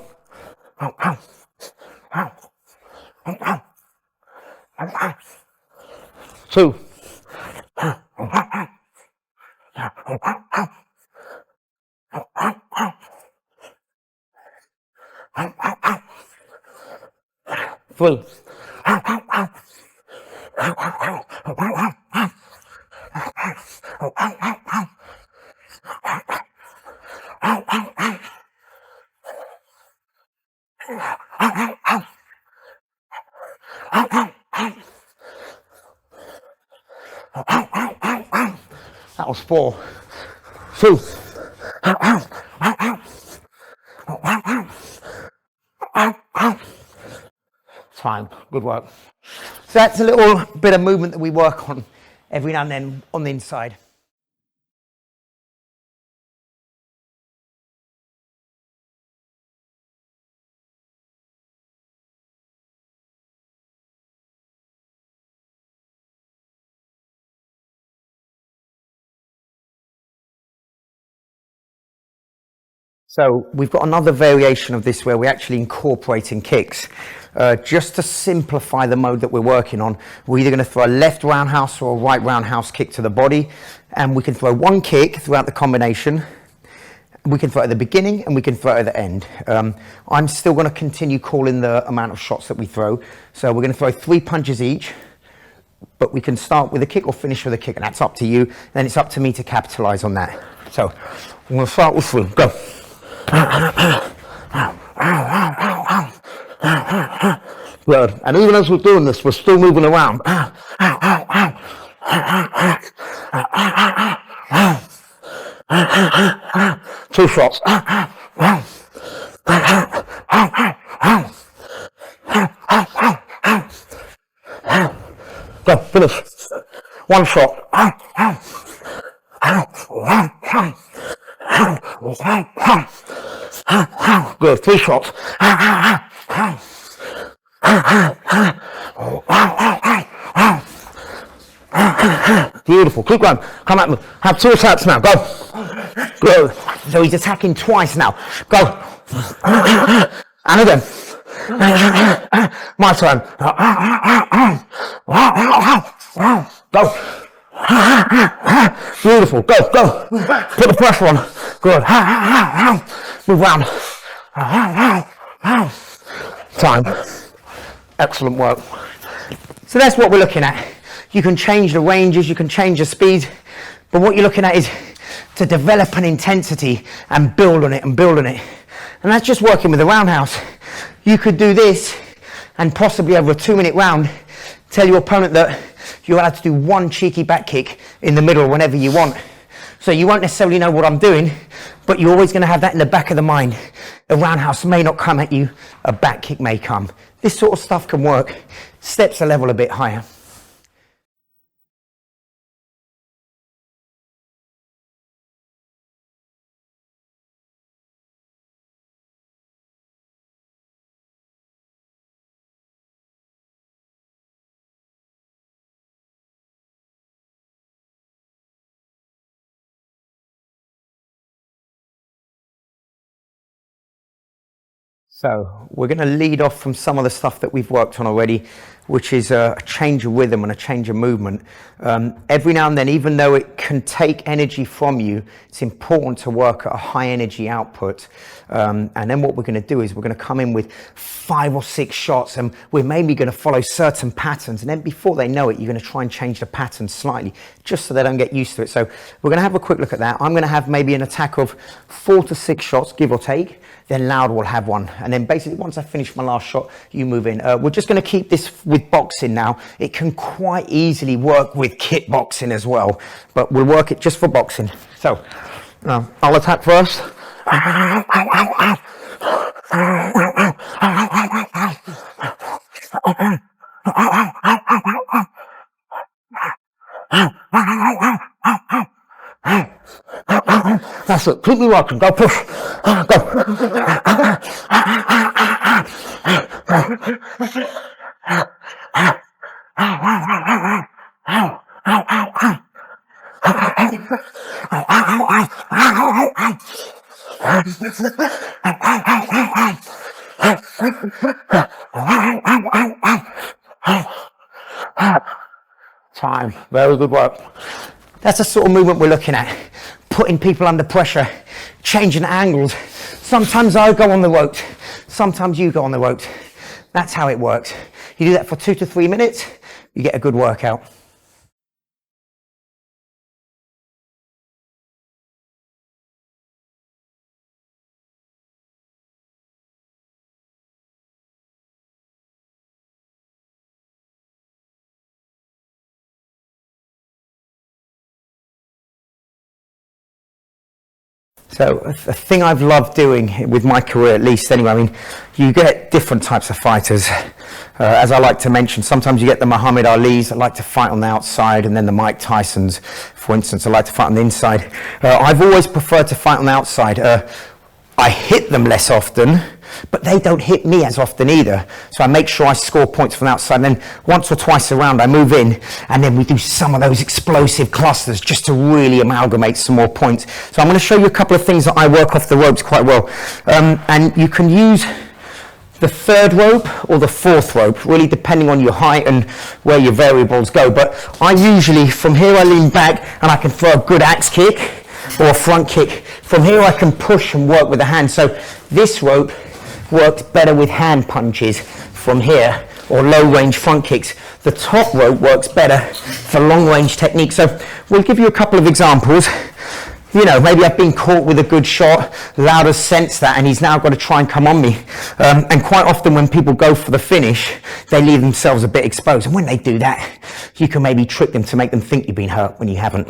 2. 3. That was 4. 2. Fine, good work. So that's a little bit of movement that we work on every now and then on the inside. So we've got another variation of this where we're actually incorporating kicks. Just to simplify the mode that we're working on, we're either going to throw a left roundhouse or a right roundhouse kick to the body, and we can throw one kick throughout the combination, We can throw at the beginning and we can throw at the end. I'm still going to continue calling the amount of shots that we throw. So we're going to throw 3 punches each, but we can start with a kick or finish with a kick, and that's up to you. Then it's up to me to capitalize on that. So I'm going to start with 3. Go. Good. And even as we're doing this, we're still moving around. 2 shots. Go, finish. 1 shot. Good, 3 shots. Beautiful, keep going. Come at me. Have 2 attacks now, go. Good. So he's attacking twice now. Go. And again. My turn. Go. Beautiful. Go, go. Put the pressure on. Good. Move round. Time. Excellent work. So that's what we're looking at. You can change the ranges, you can change the speed, but what you're looking at is to develop an intensity and build on it and build on it. And that's just working with a roundhouse. You could do this and possibly over a 2-minute round tell your opponent that you're allowed to do 1 cheeky back kick in the middle whenever you want. So you won't necessarily know what I'm doing, but you're always going to have that in the back of the mind. A roundhouse may not come at you, a back kick may come. This sort of stuff can work. Steps a level a bit higher. So we're going to lead off from some of the stuff that we've worked on already, which is a change of rhythm and a change of movement. Every now and then, even though it can take energy from you, it's important to work at a high energy output. And then what we're going to do is we're going to come in with 5 or 6 shots, and we're maybe going to follow certain patterns. And then before they know it, you're going to try and change the pattern slightly, just so they don't get used to it. So we're going to have a quick look at that. I'm going to have maybe an attack of 4 to 6 shots, give or take. Then Loud will have 1. And then basically once I finish my last shot, you move in. We're just going to keep this with boxing now. It can quite easily work with kickboxing as well, but we'll work it just for boxing. So I'll attack first. That's it. Keep me rocking. Go push. Go. Time. Very good work. That's the sort of movement we're looking at. Putting people under pressure, changing angles. Sometimes I go on the ropes, sometimes you go on the ropes. That's how it works. You do that for 2 to 3 minutes, you get a good workout. So a thing I've loved doing with my career, at least anyway, I mean, you get different types of fighters. As I like to mention, sometimes you get the Muhammad Alis that like to fight on the outside, and then the Mike Tysons, for instance, that like to fight on the inside. I've always preferred to fight on the outside. I hit them less often, but they don't hit me as often either. So I make sure I score points from the outside, and then once or twice around I move in, and then we do some of those explosive clusters just to really amalgamate some more points. So I'm going to show you a couple of things that I work off the ropes quite well. And you can use the 3rd rope or the 4th rope, really depending on your height and where your variables go. But I usually, from here I lean back and I can throw a good axe kick or a front kick From here I can push and work with the hand. So this rope works better with hand punches from here, or low range front kicks. The top rope works better for long range techniques. So we'll give you a couple of examples. You know, maybe I've been caught with a good shot, Lauder's sensed that, and he's now got to try and come on me. And quite often when people go for the finish, they leave themselves a bit exposed. And when they do that, you can maybe trick them to make them think you've been hurt when you haven't.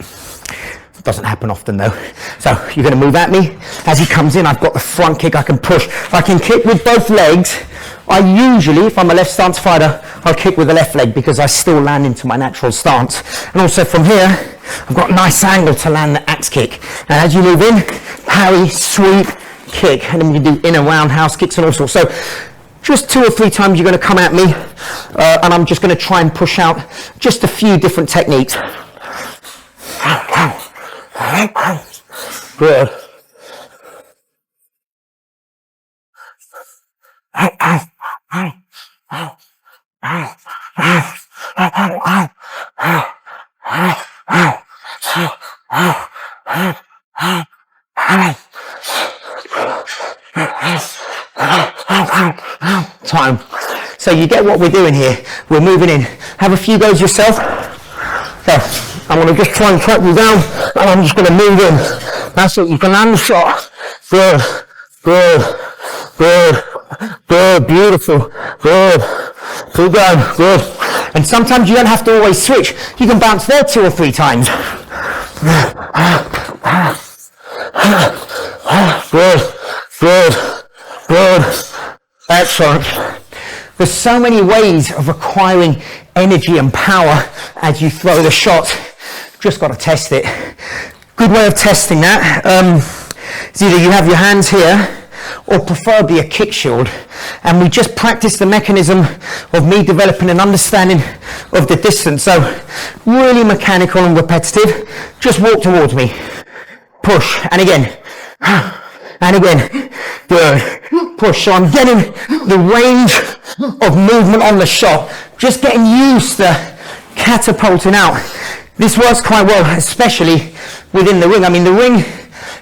It doesn't happen often though. So you're going to move at me. As he comes in, I've got the front kick, I can push. I can kick with both legs. I usually, if I'm a left stance fighter, I'll kick with the left leg because I still land into my natural stance. And also from here, I've got a nice angle to land the axe kick. And as you move in, parry, sweep, kick. And then we can do inner roundhouse kicks and all sorts. So just 2 or 3 times you're going to come at me, and I'm just going to try and push out just a few different techniques. Good. Time. So you get what we're doing here. We're moving in. Have a few goes yourself. So I'm going to just try and track you down, and I'm just going to move in. That's it. You can land the shot. Good. Good. Good. Good. Beautiful. Good. Keep going. Good. And sometimes you don't have to always switch. You can bounce there 2 or 3 times. Good. Good. Good. Excellent. There's so many ways of acquiring energy and power as you throw the shot. Just got to test it. Good way of testing that is either you have your hands here or preferably a kick shield, and we just practice the mechanism of me developing an understanding of the distance. So really mechanical and repetitive. Just walk towards me, push, and again, and again. Good. Push. So I'm getting the range of movement on the shot, just getting used to catapulting out. This works quite well, especially within the ring. I mean, the ring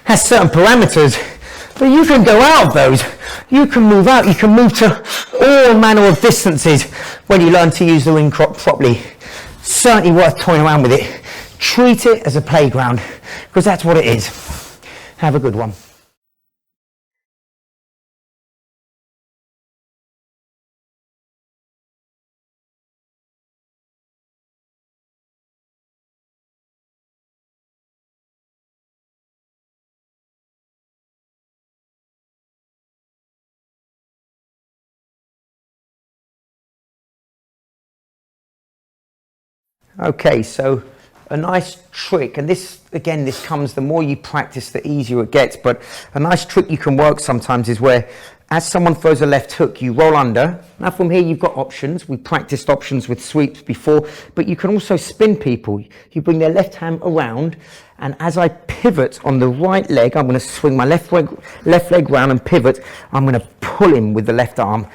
has certain parameters, but you can go out of those. You can move out. You can move to all manner of distances when you learn to use the ring properly. Certainly worth toying around with it. Treat it as a playground, because that's what it is. Have a good one. Okay, so a nice trick, and this, again, this comes, the more you practice, the easier it gets, but a nice trick you can work sometimes is where, as someone throws a left hook, you roll under. Now from here you've got options. We practiced options with sweeps before, but you can also spin people. You bring their left hand around, and as I pivot on the right leg, I'm going to swing my left leg round and pivot. I'm going to pull him with the left arm,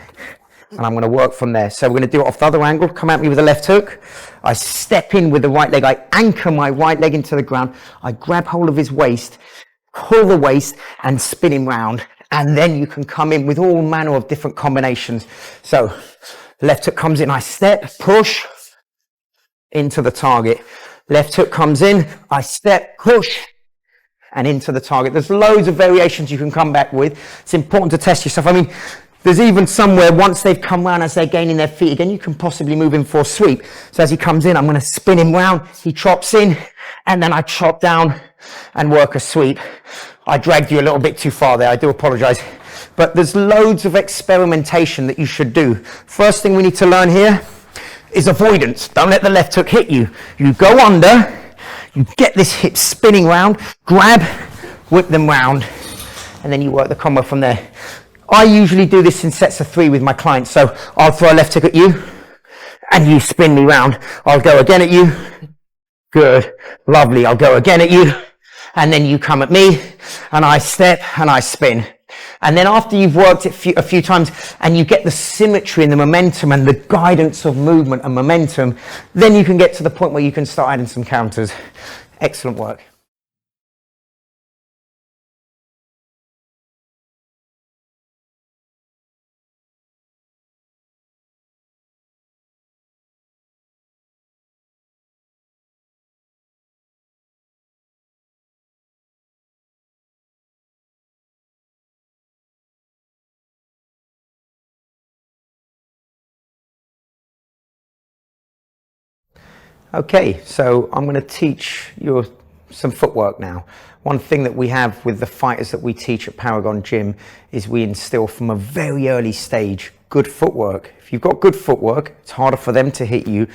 and I'm going to work from there. So we're going to do it off the other angle. Come at me with a left hook. I step in with the right leg. I anchor my right leg into the ground. I grab hold of his waist, pull the waist, and spin him round. And then you can come in with all manner of different combinations. So left hook comes in. I step, push into the target. Left hook comes in. I step, push, and into the target. There's loads of variations you can come back with. It's important to test yourself. I mean, there's even somewhere, once they've come round, as they're gaining their feet again, you can possibly move him for a sweep. So as he comes in, I'm going to spin him round. He chops in, and then I chop down and work a sweep. I dragged you a little bit too far there. I do apologize. But there's loads of experimentation that you should do. First thing we need to learn here is avoidance. Don't let the left hook hit you. You go under, you get this hip spinning round, grab, whip them round, and then you work the combo from there. I usually do this in sets of 3 with my clients. So I'll throw a left hook at you, and you spin me round. I'll go again at you. Good. Lovely. I'll go again at you, and then you come at me, and I step, and I spin. And then after you've worked it a few times, and you get the symmetry and the momentum and the guidance of movement and momentum, then you can get to the point where you can start adding some counters. Excellent work. Okay, so I'm going to teach you some footwork now. One thing that we have with the fighters that we teach at Paragon Gym is we instill from a very early stage good footwork. If you've got good footwork, it's harder for them to hit you,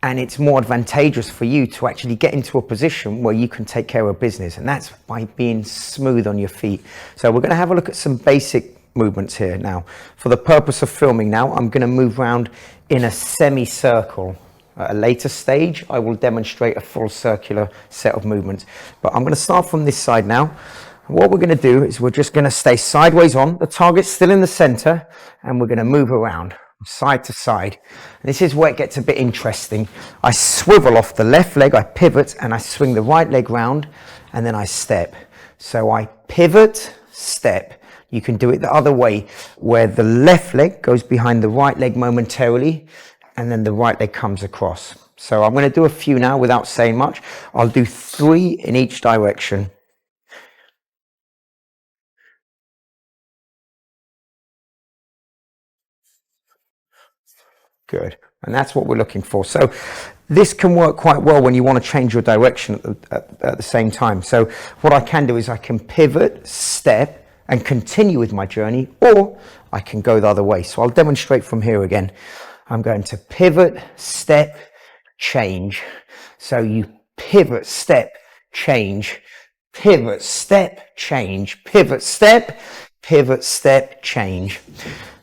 and it's more advantageous for you to actually get into a position where you can take care of business, and that's by being smooth on your feet. So we're going to have a look at some basic movements here now. For the purpose of filming now, I'm going to move around in a semicircle. At a later stage, I will demonstrate a full circular set of movements. But I'm going to start from this side now. What we're going to do is we're just going to stay sideways on. The target's still in the center, and we're going to move around side to side. And this is where it gets a bit interesting. I swivel off the left leg, I pivot, and I swing the right leg round, and then I step. So I pivot, step. You can do it the other way, where the left leg goes behind the right leg momentarily, and then the right leg comes across. So I'm going to do a few now without saying much. I'll do 3 in each direction. Good. And that's what we're looking for. So this can work quite well when you want to change your direction at the same time. So what I can do is I can pivot, step, and continue with my journey, or I can go the other way. So I'll demonstrate from here again. I'm going to pivot, step, change. So you pivot, step, change, pivot, step, change, pivot, step, change.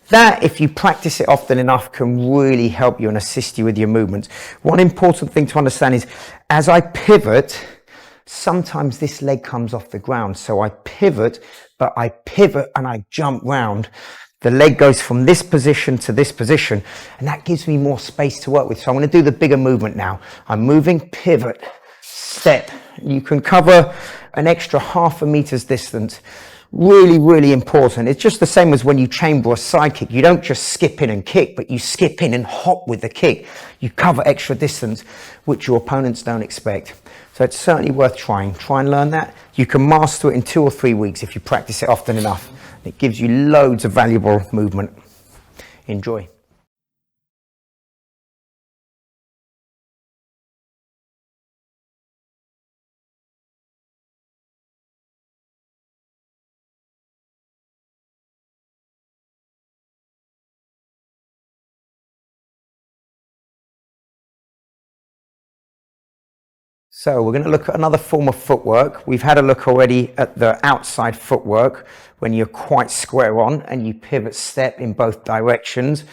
That, if you practice it often enough, can really help you and assist you with your movements. One important thing to understand is, as I pivot, sometimes this leg comes off the ground. So I pivot, but I pivot and I jump round. The leg goes from this position to this position, and that gives me more space to work with. So I'm going to do the bigger movement now. I'm moving, pivot, step. You can cover an extra half a meter's distance. Really, really important. It's just the same as when you chamber a side kick. You don't just skip in and kick, but you skip in and hop with the kick. You cover extra distance, which your opponents don't expect. So it's certainly worth trying. Try and learn that. You can master it in 2 or 3 weeks if you practice it often enough. It gives you loads of valuable movement. Enjoy. So we're going to look at another form of footwork. We've had a look already at the outside footwork when you're quite square on and you pivot step in both directions.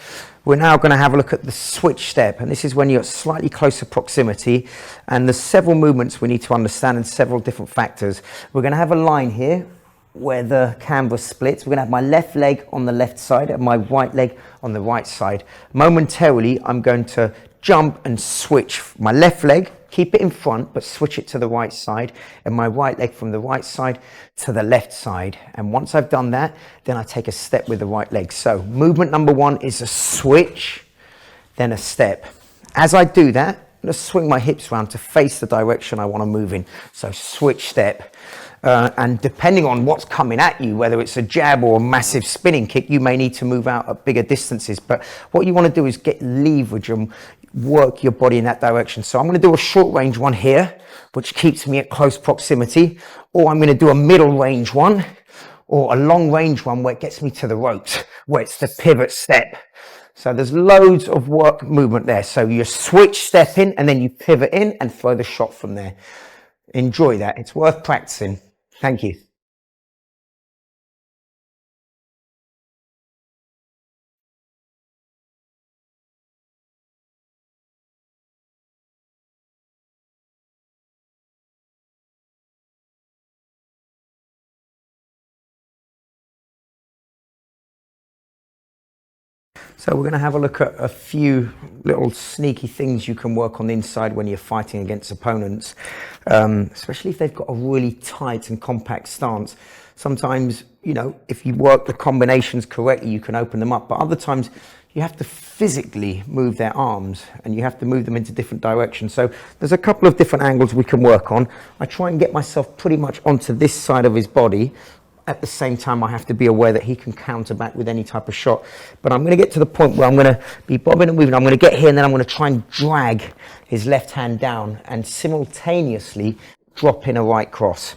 We're now going to have a look at the switch step, and this is when you're at slightly closer proximity, and there's several movements we need to understand and several different factors. We're going to have a line here where the canvas splits. We're going to have my left leg on the left side and my right leg on the right side. Momentarily, I'm going to jump and switch my left leg, keep it in front, but switch it to the right side, and my right leg from the right side to the left side. And once I've done that, then I take a step with the right leg. So movement number 1 is a switch, then a step. As I do that, I'm going to swing my hips around to face the direction I want to move in. So switch step. And depending on what's coming at you, whether it's a jab or a massive spinning kick, you may need to move out at bigger distances. But what you want to do is get leverage and work your body in that direction. So I'm going to do a short range one here, which keeps me at close proximity, or I'm going to do a middle range one, or a long range one where it gets me to the ropes, where it's the pivot step. So there's loads of work movement there. So you switch step in, and then you pivot in and throw the shot from there. Enjoy that. It's worth practicing. Thank you. So we're going to have a look at a few little sneaky things you can work on the inside when you're fighting against opponents, especially if they've got a really tight and compact stance. Sometimes, you know, if you work the combinations correctly, you can open them up, but other times you have to physically move their arms and you have to move them into different directions. So there's a couple of different angles we can work on. I try and get myself pretty much onto this side of his body. at the same time, I have to be aware that he can counter back with any type of shot. But I'm going to get to the point where I'm going to be bobbing and weaving. I'm going to get here and then I'm going to try and drag his left hand down and simultaneously drop in a right cross.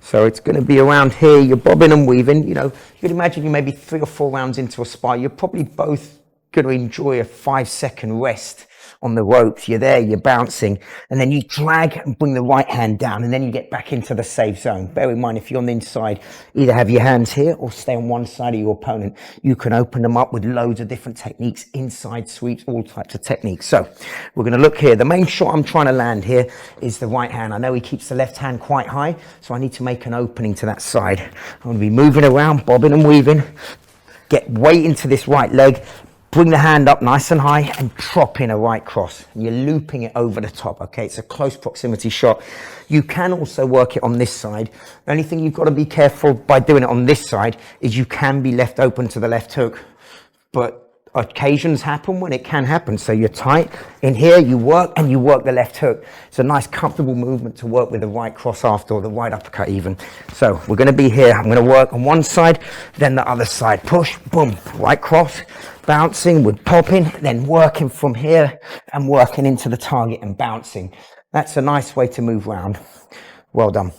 So it's going to be around here, you're bobbing and weaving. You know, you'd imagine you maybe 3 or 4 rounds into a spar, you're probably both going to enjoy a 5-second rest on the ropes. You're there, you're bouncing, and then you drag and bring the right hand down, and then you get back into the safe zone. Bear in mind, if you're on the inside, either have your hands here or stay on one side of your opponent. You can open them up with loads of different techniques, inside sweeps, all types of techniques. So we're going to look here. The main shot I'm trying to land here is the right hand. I know he keeps the left hand quite high, so I need to make an opening to that side. I'm going to be moving around, bobbing and weaving, get weight into this right leg, bring the hand up nice and high and drop in a right cross. And you're looping it over the top, okay? It's a close proximity shot. You can also work it on this side. The only thing you've got to be careful by doing it on this side is you can be left open to the left hook. But occasions happen when it can happen. So you're tight in here, you work and you work the left hook. It's a nice comfortable movement to work with the right cross after, or the right uppercut even. So we're going to be here. I'm going to work on one side, then the other side. Push, boom, right cross, bouncing with popping, then working from here and working into the target and bouncing. That's a nice way to move around. Well done.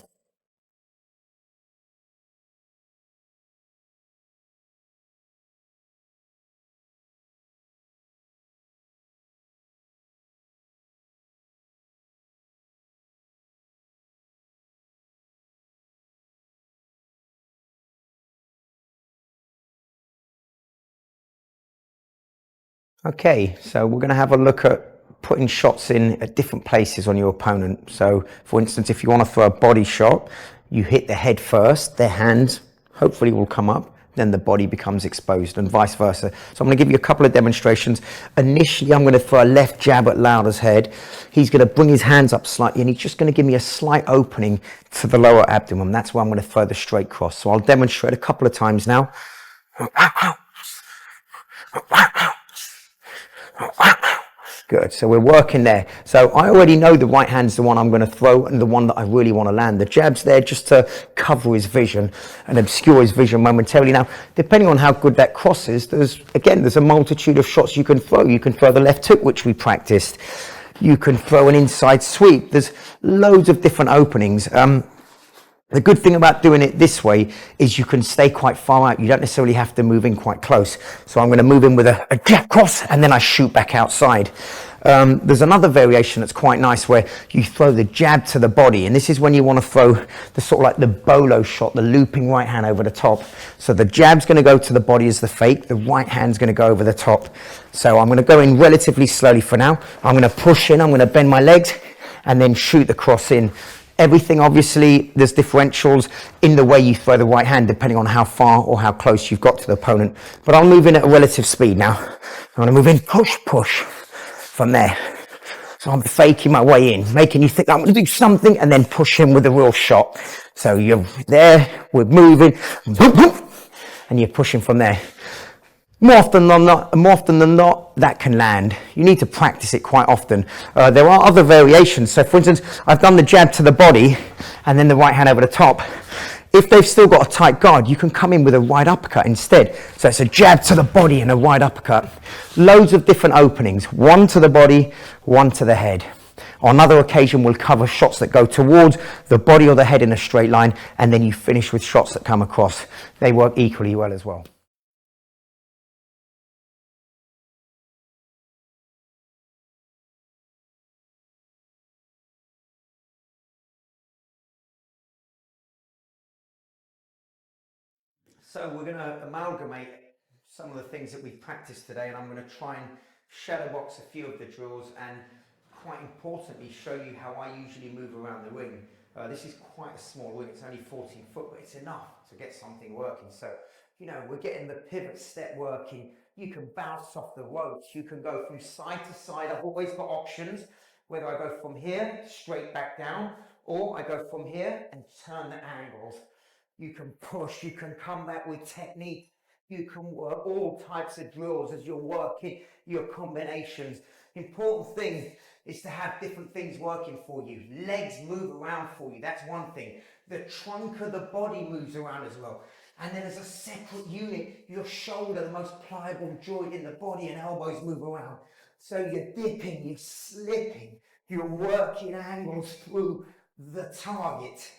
Okay, so we're going to have a look at putting shots in at different places on your opponent. So, for instance, if you want to throw a body shot, you hit the head first, their hands hopefully will come up, then the body becomes exposed, and vice versa. So I'm going to give you a couple of demonstrations. Initially, I'm going to throw a left jab at Lauder's head. He's going to bring his hands up slightly, and he's just going to give me a slight opening to the lower abdomen. That's where I'm going to throw the straight cross. So I'll demonstrate a couple of times now. Good, so we're working there. So I already know the right hand's the one I'm going to throw and the one that I really want to land. The jab's there just to cover his vision and obscure his vision momentarily. Now, depending on how good that cross is, there's a multitude of shots you can throw. You can throw the left hook, which we practiced. You can throw an inside sweep. There's loads of different openings. The good thing about doing it this way is you can stay quite far out. You don't necessarily have to move in quite close. So I'm going to move in with a jab cross and then I shoot back outside. There's another variation that's quite nice where you throw the jab to the body. And this is when you want to throw the sort of like the bolo shot, the looping right hand over the top. So the jab's going to go to the body as the fake. The right hand's going to go over the top. So I'm going to go in relatively slowly for now. I'm going to push in. I'm going to bend my legs and then shoot the cross in. Everything, obviously, there's differentials in the way you throw the right hand depending on how far or how close you've got to the opponent. But I'll move in at a relative speed now. I'm going to move in, push, push from there. So I'm faking my way in, making you think I'm going to do something and then push in with a real shot. So you're there, we're moving, and you're pushing from there. More often than not, that can land. You need to practice it quite often. There are other variations. So, for instance, I've done the jab to the body and then the right hand over the top. If they've still got a tight guard, you can come in with a right uppercut instead. So it's a jab to the body and a right uppercut. Loads of different openings. One to the body, one to the head. On another occasion, we'll cover shots that go towards the body or the head in a straight line, and then you finish with shots that come across. They work equally well as well. So we're going to amalgamate some of the things that we've practiced today, and I'm going to try and shadow box a few of the drills and quite importantly show you how I usually move around the ring. This is quite a small ring, it's only 14 foot, but it's enough to get something working. So, you know, we're getting the pivot step working. You can bounce off the ropes. You can go from side to side. I've always got options, whether I go from here straight back down or I go from here and turn the angles. You can push, you can come back with technique. You can work all types of drills as you're working your combinations. Important thing is to have different things working for you. Legs move around for you. That's one thing. The trunk of the body moves around as well. And then as a separate unit, your shoulder, the most pliable joint in the body, and elbows move around. So you're dipping, you're slipping, you're working angles through the target.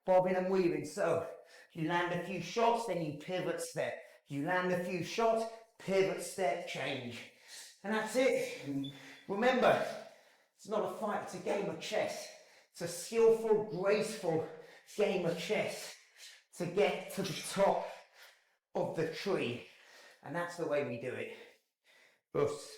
Bobbing and weaving. So you land a few shots, then you pivot step. You land a few shots, pivot step, change. And that's it. Remember, it's not a fight, it's a game of chess. It's a skillful, graceful game of chess to get to the top of the tree. And that's the way we do it. Boss.